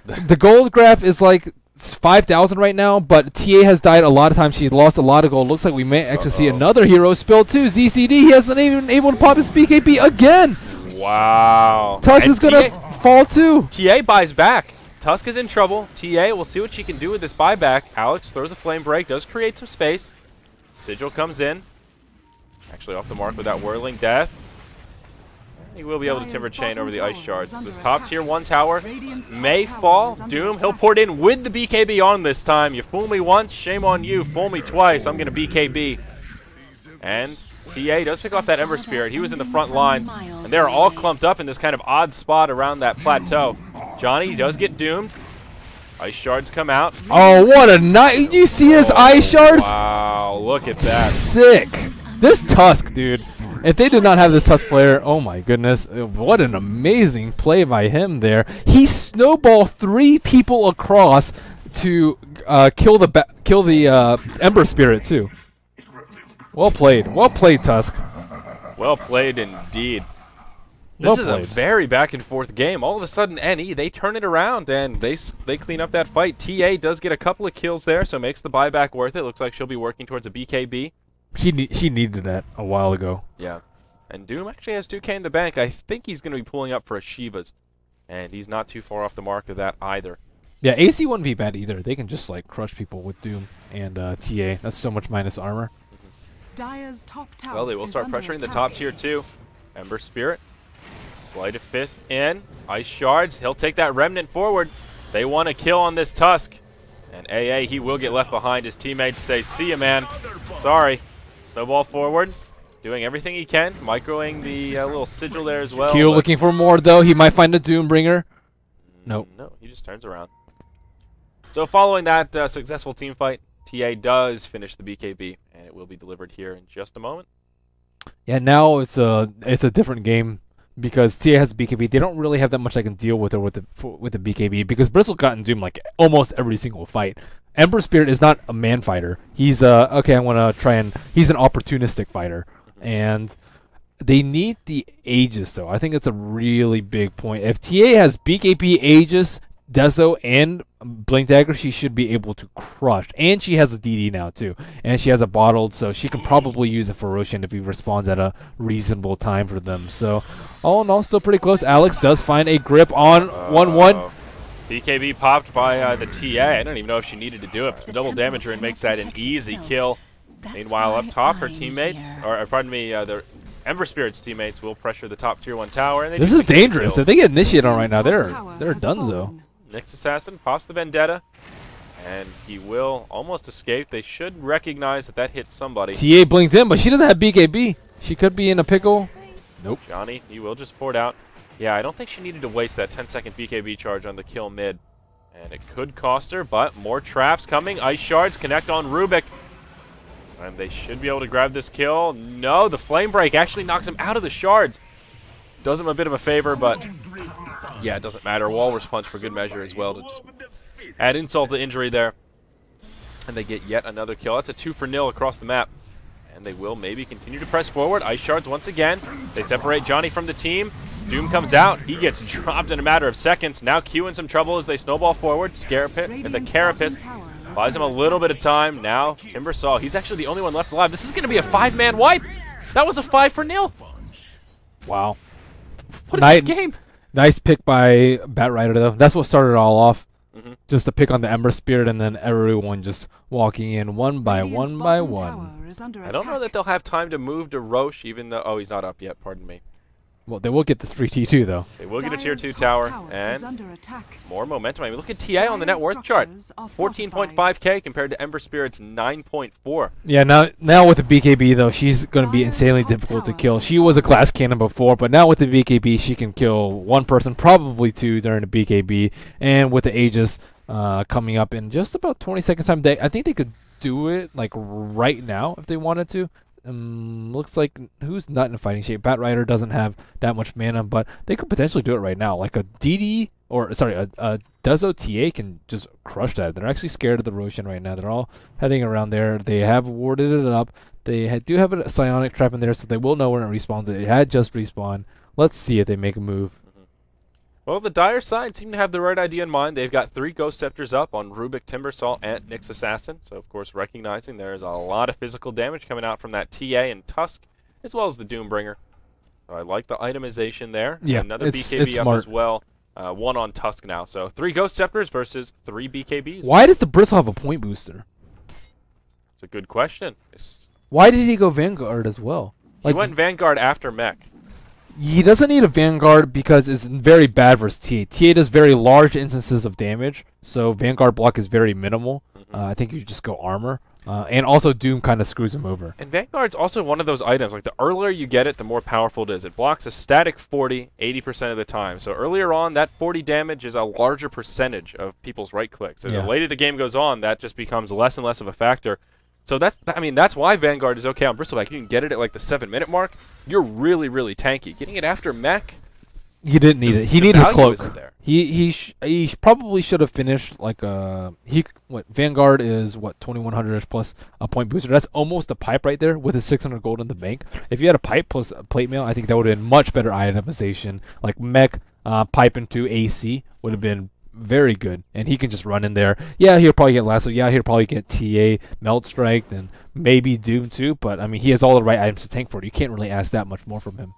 the gold graph is like 5,000 right now, but TA has died a lot of times. She's lost a lot of gold. Looks like we may actually see another hero spill too. ZCD, he hasn't even able to pop his BKB again. Wow. Tusk is going to fall too. TA buys back. Tusk is in trouble. TA, we'll see what she can do with this buyback. Alex throws a flame break, does create some space. Sigil comes in. Actually off the mark with that whirling death. He will be able to Timber Chain over the Ice Shards. This top tier 1 tower may fall. Doom, he'll port in with the BKB on this time. You fool me once, shame on you. Fool me twice, I'm going to BKB. And TA does pick off that Ember Spirit. He was in the front lines, and they're all clumped up in this kind of odd spot around that plateau. Johnny does get doomed. Ice Shards come out. Oh, what a night. You see his Ice Shards? Wow, look at that. Sick. This Tusk, dude. If they did not have this Tusk player, oh my goodness, what an amazing play by him there. He snowballed 3 people across to kill the Ember Spirit too. Well played, Tusk. Well played indeed. This is a very back and forth game. All of a sudden, NE, they turn it around and they clean up that fight. TA does get a couple of kills there, so makes the buyback worth it. Looks like she'll be working towards a BKB. She needed that a while ago. Yeah. And Doom actually has 2K in the bank. I think he's going to be pulling up for a Shiva's. And he's not too far off the mark of that either. Yeah, AC wouldn't be bad either. They can just like crush people with Doom and TA. That's so much minus armor. Dire's top tower Well, they will start pressuring the top tier 2. Ember Spirit. Sleight of Fist in. Ice Shards. He'll take that Remnant forward. They want a kill on this Tusk. And AA, he will get left behind. His teammates say, see ya, man. Sorry. Snowball forward. Doing everything he can. Microing the little sigil there as well. Q looking for more, though. He might find a Doombringer. Nope. No, he just turns around. So following that successful team fight, TA does finish the BKB, and it will be delivered here in just a moment. Yeah, now it's a different game because TA has the BKB. They don't really have that much I can deal with her with the BKB because Bristle got in Doom like almost every single fight. Ember Spirit is not a man fighter. He's okay. I want to try and he's an opportunistic fighter, and they need the Aegis though. I think it's a really big point. If TA has BKB, Aegis, Deso, and Blink Dagger, she should be able to crush. And she has a DD now too, and she has a bottled, so she can probably use a Ferocian if he responds at a reasonable time for them. So all in all, still pretty close. Alex does find a grip on 1-1. BKB popped by the TA. I don't even know if she needed to do it. But the double damager and makes that an easy kill. Meanwhile, up top, her teammates, or pardon me, the Ember Spirit's teammates will pressure the top tier 1 tower. And this is dangerous. If they get initiated on right now, they're donezo. Nyx Assassin pops the Vendetta, and he will almost escape. They should recognize that that hit somebody. TA blinked in, but she doesn't have BKB. She could be in a pickle. Nope. Johnny, he will just pour it out. Yeah, I don't think she needed to waste that 10-second BKB charge on the kill mid. And it could cost her, but more traps coming. Ice Shards connect on Rubik. And they should be able to grab this kill. No, the flame break actually knocks him out of the shards. Does him a bit of a favor, but yeah, it doesn't matter. Walrus punch for good measure as well to just add insult to injury there. And they get yet another kill. That's a 2-for-0 across the map. And they will maybe continue to press forward. Ice shards once again. They separate Johnny from the team. Doom comes out. He gets dropped in a matter of seconds. Now Q in some trouble as they snowball forward. The Carapace buys him a little bit of time. Now Timbersaw, he's actually the only one left alive. This is going to be a 5-man wipe. That was a 5-for-0. Wow. What is this game? Nice pick by Batrider, though. That's what started it all off. Just to pick on the Ember Spirit, and then everyone just walking in one by one by one. I don't know that they'll have time to move to Roche, even though... Oh, he's not up yet. Pardon me. Well, they will get this free T2, though. They will get a tier 2 tower, and more momentum. I mean, look at TA on the net worth chart. 14.5k compared to Ember Spirit's 9.4. Yeah, now with the BKB, though, she's going to be insanely difficult to kill. She was a glass cannon before, but now with the BKB, she can kill one person, probably two during the BKB. And with the Aegis coming up in just about 20 seconds time, I think they could do it like right now if they wanted to. Looks like who's not in fighting shape. Batrider doesn't have that much mana, but they could potentially do it right now. Like a DD, or sorry, a Dezo TA can just crush that. They're actually scared of the Roshan right now. They're all heading around there. They have warded it up. They do have a psionic trap in there, so they will know when it respawns. It had just respawned. Let's see if they make a move. Well, the Dire side seem to have the right idea in mind. They've got 3 Ghost Scepters up on Rubik, Timbersaw, and Nyx Assassin. So, of course, recognizing there's a lot of physical damage coming out from that TA and Tusk, as well as the Doombringer. So I like the itemization there. Yeah, another BKB up as well. 1 on Tusk now. So 3 Ghost Scepters versus 3 BKBs. Why does the Bristle have a point booster? It's a good question. Why did he go Vanguard as well? He went Vanguard after Mech. He doesn't need a Vanguard because it's very bad versus TA. TA does very large instances of damage, so Vanguard block is very minimal. I think you just go Armor. And also Doom kind of screws him over. And Vanguard's also one of those items, like the earlier you get it, the more powerful it is. It blocks a static 40 80% of the time. So earlier on, that 40 damage is a larger percentage of people's right clicks. And the later the game goes on, that just becomes less and less of a factor. So that's why Vanguard is okay on Bristleback. You can get it at like the 7-minute mark. You're really, really tanky. Getting it after Mech, he didn't need it. He needed a cloak. There. He probably should have finished like Vanguard is what 2100 plus a point booster. That's almost a pipe right there with his 600 gold in the bank. If you had a pipe plus a plate mail, I think that would have been much better itemization. Like Mech pipe into AC would have been very good, and he can just run in there. Yeah, he'll probably get Lasso. Yeah, he'll probably get TA, Melt Strike, and maybe Doom too. But I mean, he has all the right items to tank for it. You can't really ask that much more from him.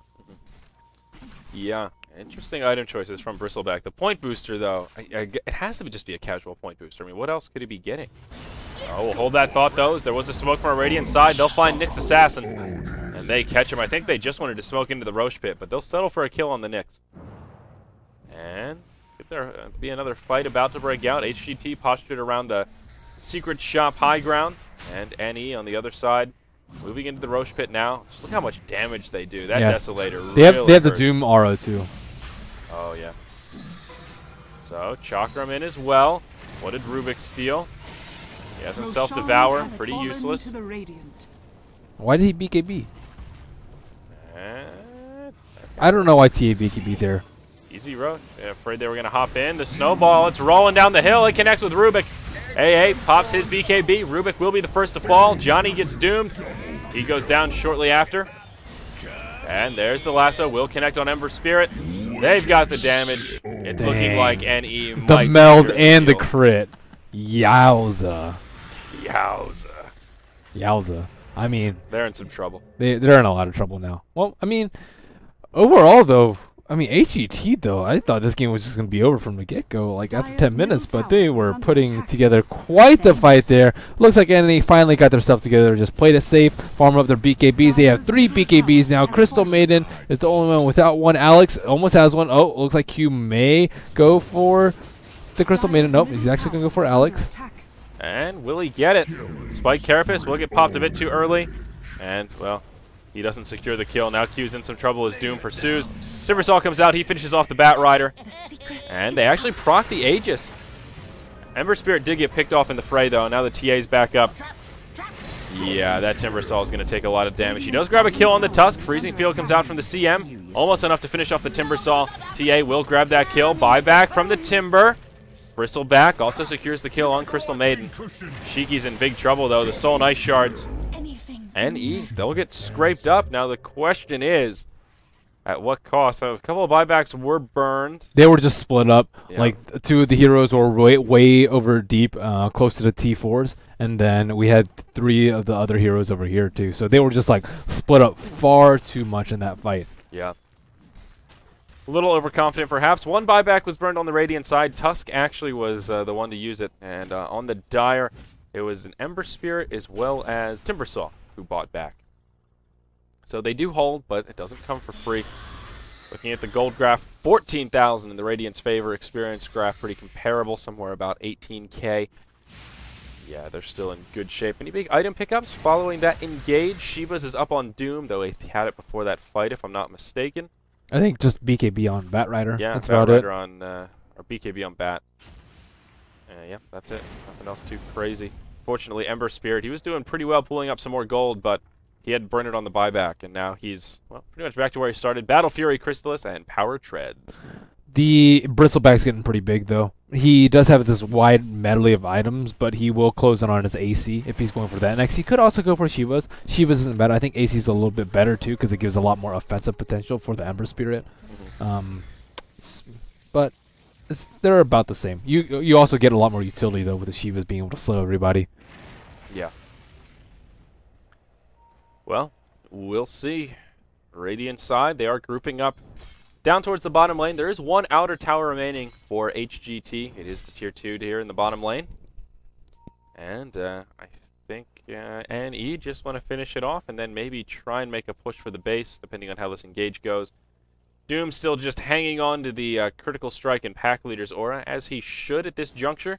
Yeah, interesting item choices from Bristleback. The point booster, though, it has to just be a casual point booster. I mean, what else could he be getting? Oh, we'll hold that thought, though. There was a smoke from a Radiant side. They'll find Nyx Assassin, and they catch him. I think they just wanted to smoke into the Roche pit, but they'll settle for a kill on the Nyx. And could there be another fight about to break out? HGT postured around the secret shop high ground, and NE on the other side. Moving into the Roche pit now. Just look how much damage they do. That Desolator they have the Doom Aura too. Oh, yeah. So, Chakram in as well. What did Rubik steal? He has himself Devour. Pretty useless. Why did he BKB? I don't know why TA BKB there. Easy road. Afraid they were going to hop in. The snowball, it's rolling down the hill. It connects with Rubik. AA pops his BKB. Rubik will be the first to fall. Johnny gets doomed. He goes down shortly after. And there's the lasso. Will connect on Ember Spirit. They've got the damage. It's looking like NE might the meld and the crit. Yowza. Yowza. Yowza. I mean, they're in some trouble. They're in a lot of trouble now. Well, I mean, overall though, HGT though, I thought this game was just going to be over from the get-go, like after 10 minutes, but they were putting together quite the fight there. Looks like NE finally got their stuff together, just played it safe, farm up their BKBs. They have 3 BKBs now. Crystal Maiden is the only one without one. Alex almost has one. Oh, looks like Q may go for the Crystal Maiden. Nope, he's actually going to go for Alex. And will he get it? Spike Carapace will get popped a bit too early. And, well, he doesn't secure the kill. Now Q's in some trouble as Doom pursues. Timbersaw comes out. He finishes off the Batrider. And they actually proc the Aegis. Ember Spirit did get picked off in the fray, though. Now the TA's back up. Yeah, that Timbersaw is going to take a lot of damage. He does grab a kill on the Tusk. Freezing Field comes out from the CM. Almost enough to finish off the Timbersaw. TA will grab that kill. Buyback from the Timber. Bristleback also secures the kill on Crystal Maiden. Shiki's in big trouble, though. The stolen ice shards. NE, they'll get scraped up. Now the question is, at what cost? So a couple of buybacks were burned. They were just split up. Yeah. Like, two of the heroes were way over deep, close to the T4s, and then we had 3 of the other heroes over here too. So they were just like split up far too much in that fight. Yeah. A little overconfident, perhaps. 1 buyback was burned on the Radiant side. Tusk actually was the one to use it. And on the Dire, it was an Ember Spirit as well as Timbersaw who bought back. So they do hold, but it doesn't come for free. Looking at the gold graph, 14,000 in the Radiant's favor. Experience graph pretty comparable, somewhere about 18K. Yeah, they're still in good shape. Any big item pickups following that engage? Shiva's is up on Doom, though he had it before that fight, if I'm not mistaken. I think just BKB on Bat Rider. Yeah, that's Bat about Rider it. on, or BKB on Bat. Yeah, that's it. Nothing else too crazy. Fortunately, Ember Spirit, he was doing pretty well pulling up some more gold, but he had burned it on the buyback, and now he's, well, pretty much back to where he started. Battle Fury, Crystallis, and Power Treads. The Bristleback's getting pretty big, though. He does have this wide medley of items, but he will close in on his AC if he's going for that next. He could also go for Shiva's. Shiva's isn't bad. I think AC's a little bit better, too, because it gives a lot more offensive potential for the Ember Spirit. But they're about the same. You also get a lot more utility, though, with the Shiva's being able to slow everybody. Yeah. Well, we'll see. Radiant side, they are grouping up down towards the bottom lane. There is 1 outer tower remaining for HGT. It is the tier 2 here in the bottom lane. And I think NE just want to finish it off and then maybe try and make a push for the base, depending on how this engage goes. Doom still just hanging on to the critical strike and pack leader's aura, as he should at this juncture.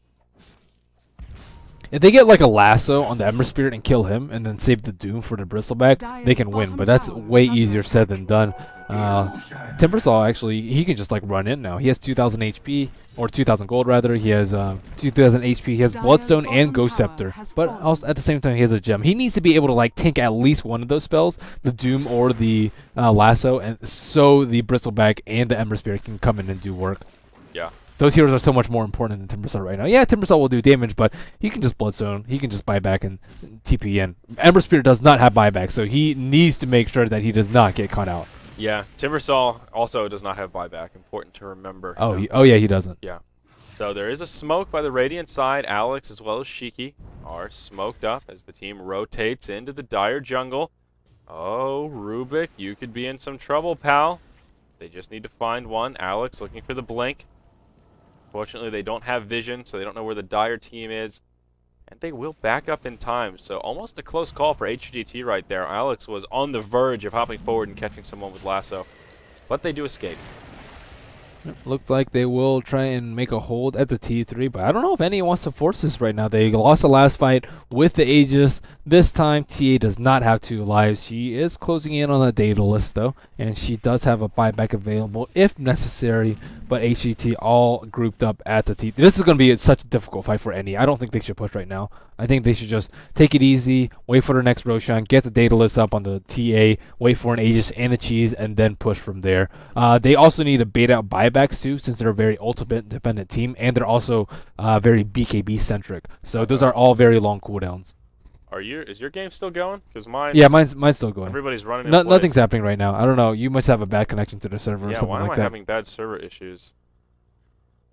If they get like a lasso on the Ember Spirit and kill him and then save the Doom for the Bristleback, they can win, but that's way easier said than done. Timbersaw, actually, he can just like run in now. He has 2,000 HP, or 2,000 gold rather. He has 2,000 HP. He has Bloodstone and Ghost Scepter, but also at the same time he has a gem. He needs to be able to like tank at least one of those spells, the Doom or the lasso, and so the Bristleback and the Ember Spirit can come in and do work. Yeah. Those heroes are so much more important than Timbersaw right now. Yeah, Timbersaw will do damage, but he can just Bloodstone. He can just buy back and TP in. Ember Spirit does not have buyback, so he needs to make sure that he does not get caught out. Yeah, Timbersaw also does not have buyback. Important to remember. Oh, yeah, he doesn't. Yeah. So there is a smoke by the Radiant side. Alex as well as Shiki are smoked up as the team rotates into the Dire jungle. Oh, Rubik, you could be in some trouble, pal. They just need to find one. Alex looking for the blink. Fortunately, they don't have vision, so they don't know where the Dire team is. And they will back up in time, so almost a close call for HGT right there. Alex was on the verge of hopping forward and catching someone with lasso, but they do escape. Looks like they will try and make a hold at the T3, but I don't know if anyone wants to force this right now. They lost the last fight with the Aegis. This time, TA does not have 2 lives. She is closing in on the data list, though, and she does have a buyback available if necessary, but HGT all grouped up at the T3. This is going to be such a difficult fight for any. I don't think they should push right now. I think they should just take it easy, wait for the next Roshan, get the data list up on the TA, wait for an Aegis and a cheese, and then push from there. They also need to bait out buybacks too, since they're a very ultimate dependent team, and they're also very BKB centric. So those are all very long cooldowns. Is your game still going? Because mine's... Yeah, mine's still going. Everybody's running in place. Nothing's happening right now. I don't know. You must have a bad connection to the server or something like that. Yeah, why am I having bad server issues?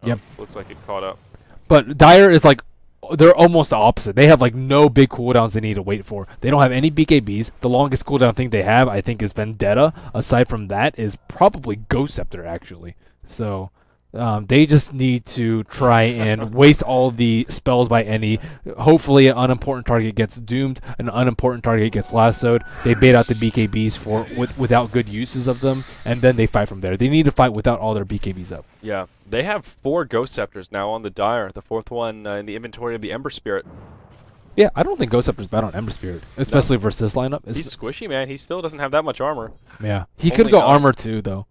Oh, yep. Looks like it caught up. But Dire is like... They're almost the opposite. They have like no big cooldowns they need to wait for. They don't have any BKBs. The longest cooldown thing they have, I think, is Vendetta. Aside from that, is probably Ghost Scepter, actually. So... they just need to try and waste all the spells by any. Hopefully an unimportant target gets doomed, an unimportant target gets lassoed. They bait out the BKBs without good uses of them, and then they fight from there. They need to fight without all their BKBs up. Yeah, they have 4 Ghost Scepters now on the Dire. The 4th one in the inventory of the Ember Spirit. Yeah, I don't think Ghost Scepter's bad on Ember Spirit, especially versus this lineup. He's squishy, man. He still doesn't have that much armor. Yeah, he could go armor too, though.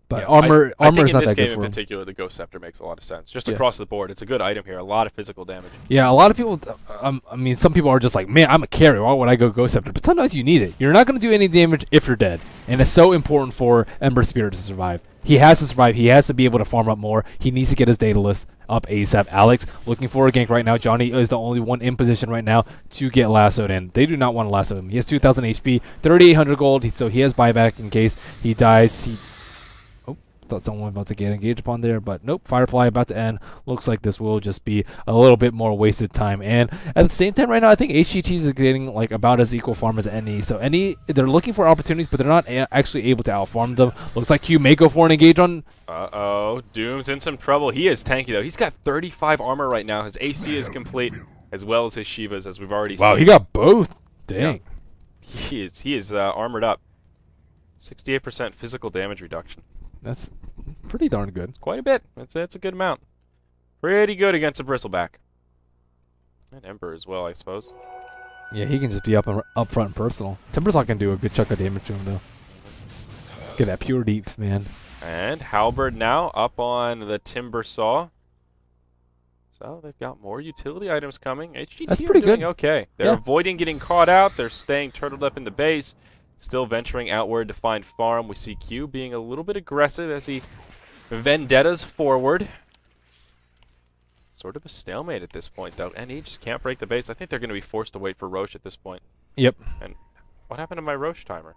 But Yeah, armor I think is in not this that game good for in him. particular, the Ghost Scepter makes a lot of sense. Just Yeah. across the board, it's a good item here. A lot of physical damage. Yeah, a lot of people. I mean, some people are just like, man, I'm a carry. Why would I go Ghost Scepter? But sometimes you need it. You're not going to do any damage if you're dead, and it's so important for Ember Spirit to survive. He has to survive. He has to be able to farm up more. He needs to get his data list up ASAP. Alex looking for a gank right now. Johnny is the only one in position right now to get lassoed in. They do not want to lasso him. He has 2,000 HP, 3,800 gold, so he has buyback in case he dies. Thought someone about to get engaged upon there, but nope. Firefly about to end. Looks like this will just be a little bit more wasted time. And at the same time, right now, I think HGTs is getting like about as equal farm as NE. So NE, they're looking for opportunities, but they're not actually able to outfarm them. Looks like Q may go for an engage on. Uh-oh, Doom's in some trouble. He is tanky though. He's got 35 armor right now. His AC is complete, as well as his Shivas, as we've already seen. Wow, he got both. Dang. Yeah. He is armored up. 68% physical damage reduction. That's pretty darn good. Quite a bit. It's a good amount. Pretty good against a bristleback. And Ember as well, I suppose. Yeah, he can just be up front and personal. Timbersaw can do a good chunk of damage to him though. Get that pure deeps, man. And Halberd now up on the Timber Saw. So they've got more utility items coming. HGT That's pretty are doing good. okay. They're avoiding getting caught out. They're staying turtled up in the base. Still venturing outward to find farm. We see Q being a little bit aggressive as he vendettas forward. Sort of a stalemate at this point, though. And he just can't break the base. I think they're going to be forced to wait for Roche at this point. Yep. And what happened to my Roche timer?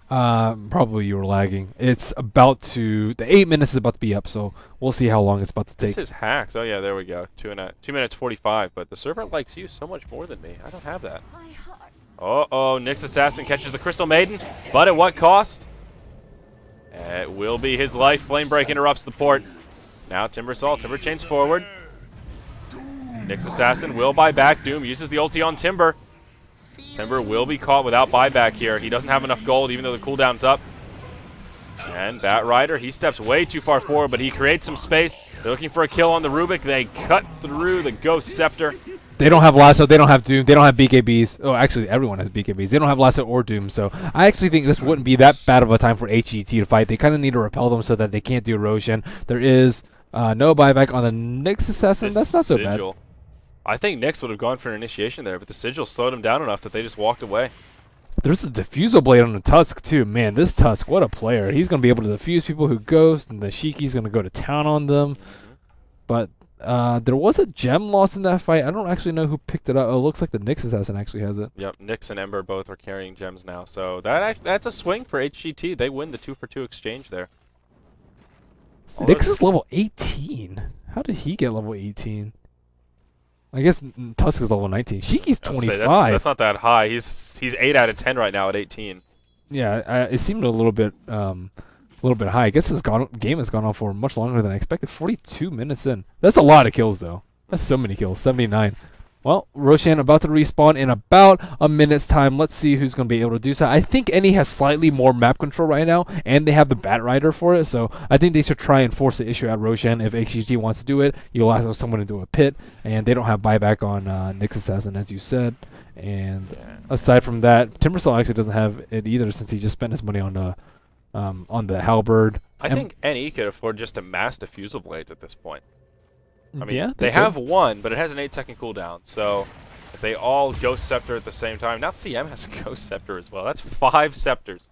Probably you were lagging. It's about to. The 8 minutes is about to be up, so we'll see how long it's about to take. This is hacks. Oh yeah, there we go. 2 minutes 45. But the server likes you so much more than me. I don't have that. Uh-oh, Nyx Assassin catches the Crystal Maiden, but at what cost? It will be his life. Flame Break interrupts the port. Now Timber Saw, Timber chains forward. Nyx Assassin will buy back. Doom uses the ulti on Timber. Timber will be caught without buyback here. He doesn't have enough gold, even though the cooldown's up. And Bat Rider, he steps way too far forward, but he creates some space. They're looking for a kill on the Rubik. They cut through the Ghost Scepter. They don't have Lasso, they don't have Doom, they don't have BKBs. Oh, actually, everyone has BKBs. They don't have Lasso or Doom, so I actually think this wouldn't be that bad of a time for HGT to fight. They kind of need to repel them so that they can't do erosion. There is no buyback on the Nyx Assassin. That's not so bad. I think Nyx would have gone for an initiation there, but the Sigil slowed him down enough that they just walked away. There's a Diffusal Blade on the Tusk, too. Man, this Tusk, what a player. He's going to be able to diffuse people who ghost, and the Shiki's going to go to town on them. But there was a gem lost in that fight. I don't actually know who picked it up. Oh, it looks like the Nyx Assassin actually has it. Yep, Nyx and Ember both are carrying gems now. So that's a swing for HGT. They win the 2-for-2 exchange there. Nyx is level 18. How did he get level 18? I guess Tusk is level 19. Shiki's 25. That's not that high. He's 8 out of 10 right now at 18. Yeah, it seemed a little bit high. I guess this game has gone on for much longer than I expected. 42 minutes in. That's a lot of kills, though. That's so many kills. 79. Well, Roshan about to respawn in about a minute's time. Let's see who's going to be able to do so. I think NE has slightly more map control right now, and they have the Bat Rider for it, so I think they should try and force the issue at Roshan. If HGT wants to do it, you'll ask someone into a pit, and they don't have buyback on Nyx Assassin, as you said. And aside from that, Timbersaw actually doesn't have it either, since he just spent his money on the Halberd. I think NE could afford just to mass Diffusal Blades at this point. I mean, yeah, they have one, but it has an 8-second cooldown. So if they all Ghost Scepter at the same time, now CM has a Ghost Scepter as well. That's 5 Scepters.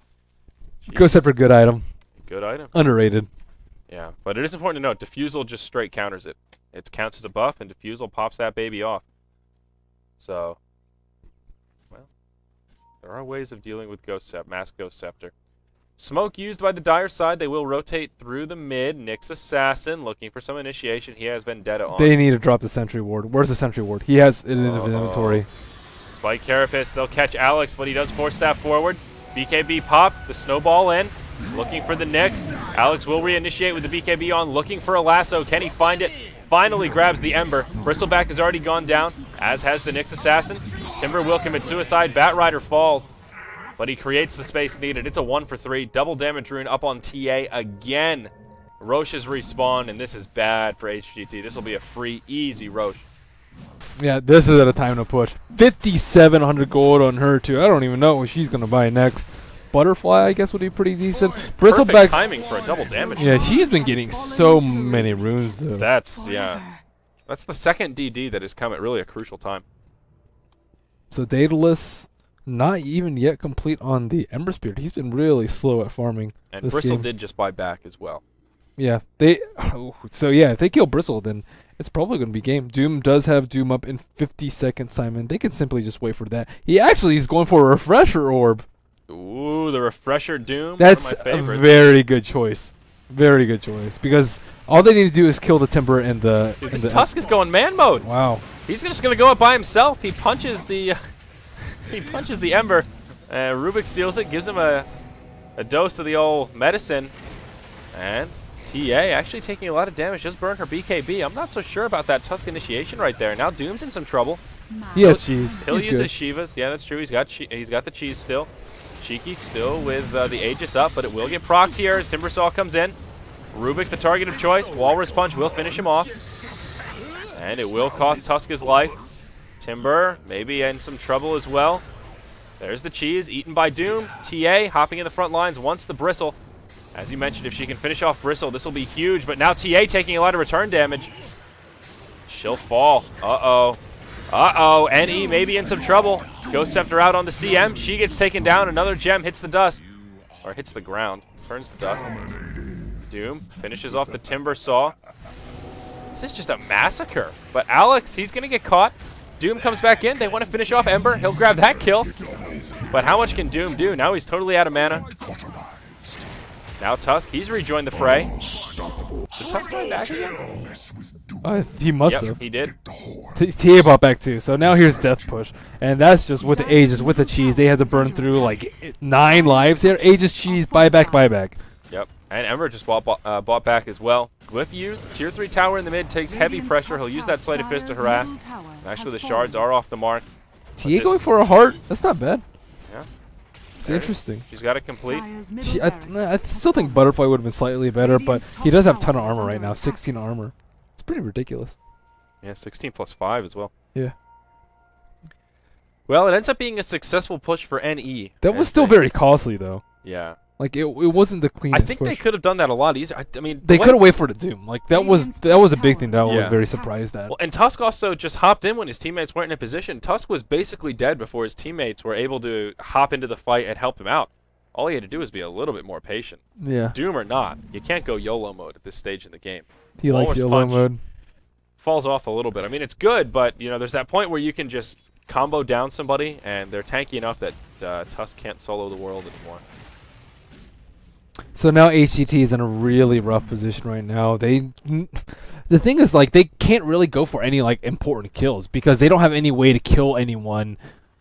Jeez. Ghost Scepter, good item. Good item. Underrated. Yeah, but it is important to note, Diffusal just straight counters it. It counts as a buff, and Diffusal pops that baby off. So, well, there are ways of dealing with Mass Ghost Scepter. Smoke used by the Dire side. They will rotate through the mid. Nyx Assassin looking for some initiation. He has Vendetta on. They need to drop the Sentry Ward. Where's the Sentry Ward? He has it in his inventory. Spike Carapace. They'll catch Alex, but he does force staff forward. BKB popped. The snowball in. Looking for the Nyx. Alex will reinitiate with the BKB on. Looking for a lasso. Can he find it? Finally grabs the Ember. Bristleback has already gone down, as has the Nyx Assassin. Timber will commit suicide. Bat Rider falls. But he creates the space needed. It's a 1-for-3. Double damage rune up on TA again. Roche has respawned, and this is bad for HGT. This will be a free, easy Roche. Yeah, this is at a time to push. 5,700 gold on her, too. I don't even know what she's going to buy next. Butterfly, I guess, would be pretty decent. Perfect Bristleback's timing for a double damage. yeah, she's been getting so many runes though. That's that's the second DD that has come at really a crucial time. So Daedalus not even yet complete on the Ember Spirit. He's been really slow at farming. And this Bristle game. did just buy back as well. Yeah, so yeah, if they kill Bristle, then it's probably going to be game. Doom does have Doom up in 50 seconds, Simon. They can simply just wait for that. He actually is going for a Refresher Orb. Ooh, the Refresher Doom. That's one of my a favorites. very good choice. Very good choice. Because all they need to do is kill the Timber and the... Dude, this Tusk is going man mode. Wow. He's just going to go up by himself. He punches the Ember. Rubik steals it, gives him a dose of the old medicine. And TA actually taking a lot of damage. Just burned her BKB. I'm not so sure about that Tusk initiation right there. Now Doom's in some trouble. He has cheese. He'll He's use good. his Shivas. Yeah, that's true. He's got the cheese still. Cheeky still with the Aegis up, but it will get procced here as Timbersaw comes in. Rubik the target of choice. Walrus Punch will finish him off. And it will cost Tusk his life. Timber maybe in some trouble as well. There's the cheese eaten by Doom. TA hopping in the front lines wants the Bristle. As you mentioned, if she can finish off Bristle, this will be huge. But now TA taking a lot of return damage. She'll fall. Uh-oh. Uh-oh. NE maybe in some trouble. Ghost Scepter out on the CM. She gets taken down. Another gem hits the dust. Or hits the ground. Turns to dust. Doom finishes off the Timber Saw. This is just a massacre. But Alex, he's going to get caught. Doom comes back in. They want to finish off Ember. He'll grab that kill. But how much can Doom do? Now he's totally out of mana. Now Tusk, he's rejoined the fray. Did Tusk go back again? He must Yep, have. he did. TA bought back too. So now here's Death Push. And that's just with the Aegis, with the cheese. They had to burn through like 9 lives here. Aegis, cheese, buyback, buyback. Yep. And Ember just bought back as well. Glyph used. Tier 3 tower in the mid takes heavy pressure. He'll use that Sleight of Fist to harass. And actually, the shards are off the mark. TA going for a heart? That's not bad. Yeah. It's interesting. She's got it complete. I still think Butterfly would have been slightly better, but he does have a ton of armor right now. 16 armor. It's pretty ridiculous. Yeah, 16 plus 5 as well. Yeah. Well, it ends up being a successful push for NE. That was still very costly, though. Yeah. Like, it wasn't the cleanest I think push. they could have done that a lot easier. I mean, They could have waited for the Doom. Like, that was a big thing that I was Yeah. very surprised at. Well, and Tusk also just hopped in when his teammates weren't in a position. Tusk was basically dead before his teammates were able to hop into the fight and help him out. All he had to do was be a little bit more patient. Yeah. Doom or not, you can't go YOLO mode at this stage in the game. He likes Walrus YOLO Punch mode. falls off a little bit. I mean, it's good, but you know, there's that point where you can just combo down somebody, and they're tanky enough that Tusk can't solo the world anymore. So now HGT is in a really rough position right now. The thing is, like, they can't really go for any like important kills because they don't have any way to kill anyone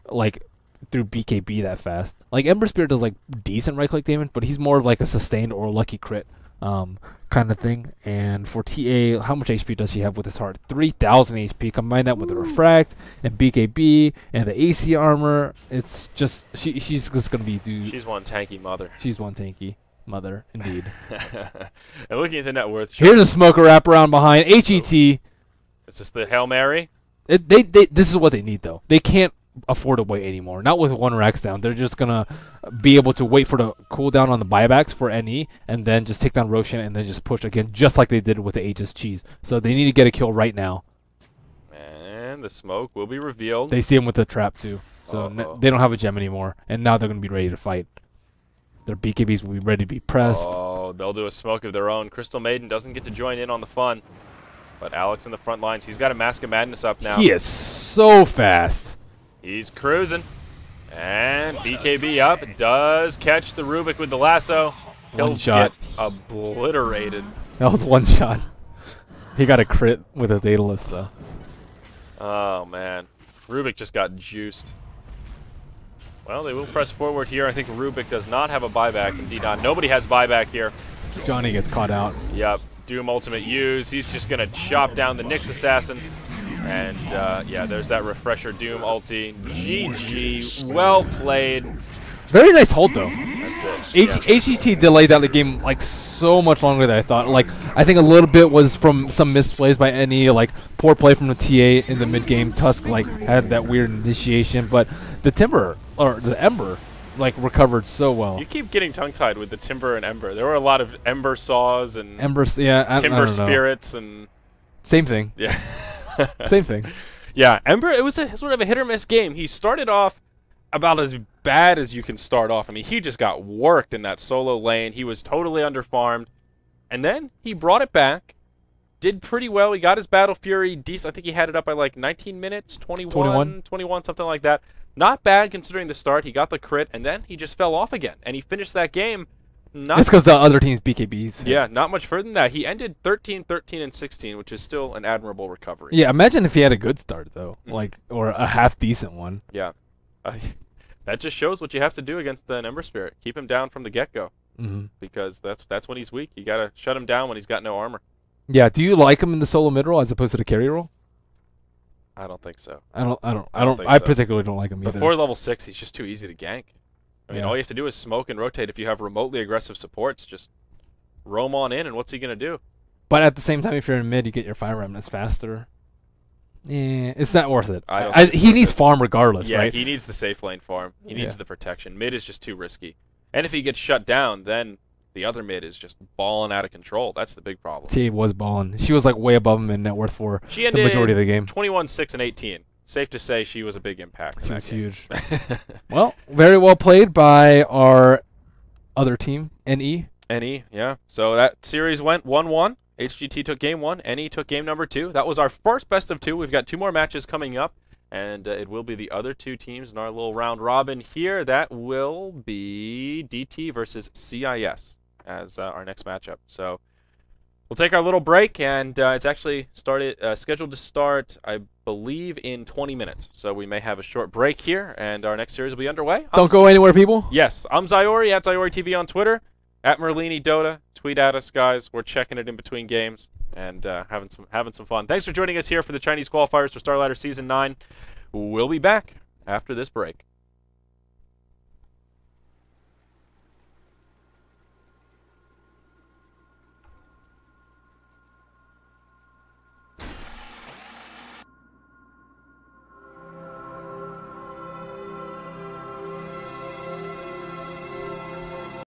like through BKB that fast. Like Ember Spirit does like decent right click damage, but he's more of like a sustained or lucky crit kind of thing. And for TA, how much HP does she have with his heart? 3,000 HP. Combine that with the refract and BKB and the AC armor. It's just she's just gonna be dude. She's one tanky mother. She's one tanky mother indeed. And looking at the net worth, Here's a smoker wraparound behind HGT. is this the Hail Mary? This is what they need though. They can't afford to wait anymore. Not with 1 Rex down. They're just gonna be able to wait for the cooldown on the buybacks for NE and then just take down Roshan and then just push again, just like they did with the Aegis cheese. So they need to get a kill right now. And the smoke will be revealed. They see him with the trap too. So they don't have a gem anymore, and now they're gonna be ready to fight. Their BKBs will be ready to be pressed. Oh, they'll do a smoke of their own. Crystal Maiden doesn't get to join in on the fun. But Alex in the front lines, he's got a Mask of Madness up now. He is so fast. He's cruising. And BKB up. Does catch the Rubik with the lasso. He'll One shot. get obliterated. That was 1 shot. He got a crit with a Daedalus though. Oh, man. Rubik just got juiced. Well, they will press forward here. I think Rubik does not have a buyback. Indeed not. Nobody has buyback here. Johnny gets caught out. Yep. Doom ultimate use. He's just going to chop down the Nyx assassin. And, yeah, there's that refresher Doom ulti. GG. Well played. Very nice hold though. That's it. HGT delayed out the game like so much longer than I thought. Like I think a little bit was from some misplays by NE, like poor play from the TA in the mid game. Tusk like had that weird initiation, but the Timber or the Ember like recovered so well. You keep getting tongue-tied with the Timber and Ember. There were a lot of Ember Saws and Yeah, Timber I don't know. Spirits and Same thing. yeah. Same thing. Yeah, Ember, it was a sort of a hit-or-miss game. He started off about as bad as you can start off. I mean, he just got worked in that solo lane. He was totally underfarmed. And then he brought it back, did pretty well. He got his Battle Fury decent. I think he had it up by like 19 minutes, 21, something like that. Not bad considering the start. He got the crit, and then he just fell off again. And he finished that game. It's because the other team's BKBs. Yeah, not much further than that. He ended 13, 13, and 16, which is still an admirable recovery. Yeah, imagine if he had a good start, though. Or a half-decent one. Yeah. That just shows what you have to do against an Ember Spirit. Keep him down from the get-go. Because that's when he's weak. You got to shut him down when he's got no armor. Yeah, do you like him in the solo mid role as opposed to the carry role? I don't think so. I particularly don't like him either. Before level 6, he's just too easy to gank. I mean, Yeah. all you have to do is smoke and rotate. If you have remotely aggressive supports, just roam on in, and what's he going to do? But at the same time, if you're in mid, you get your fire remnants faster. Yeah, it's not worth it. I don't think it's he worth needs it. farm regardless, Yeah, right? he needs the safe lane farm. He needs Yeah. the protection. Mid is just too risky. And if he gets shut down, then the other mid is just balling out of control. That's the big problem. T was balling. She was like way above him in net worth for She the ended majority of the game. 21, 6, and 18. Safe to say she was a big impact in She that was game. huge. Well, very well played by our other team, NE. NE, yeah. So that series went 1-1. HGT took game 1. NE took game number 2. That was our first best of 2. We've got 2 more matches coming up, and it will be the other 2 teams in our little round robin here. That will be DT versus CIS as our next matchup. So we'll take our little break, and it's actually scheduled to start, I believe, in 20 minutes. So we may have a short break here, and our next series will be underway. Don't go anywhere, people. Yes, I'm Zyori, at Zyori TV on Twitter, at Merlini Dota. Tweet at us, guys. We're checking it in between games and having some fun. Thanks for joining us here for the Chinese qualifiers for Starladder Season 9. We'll be back after this break.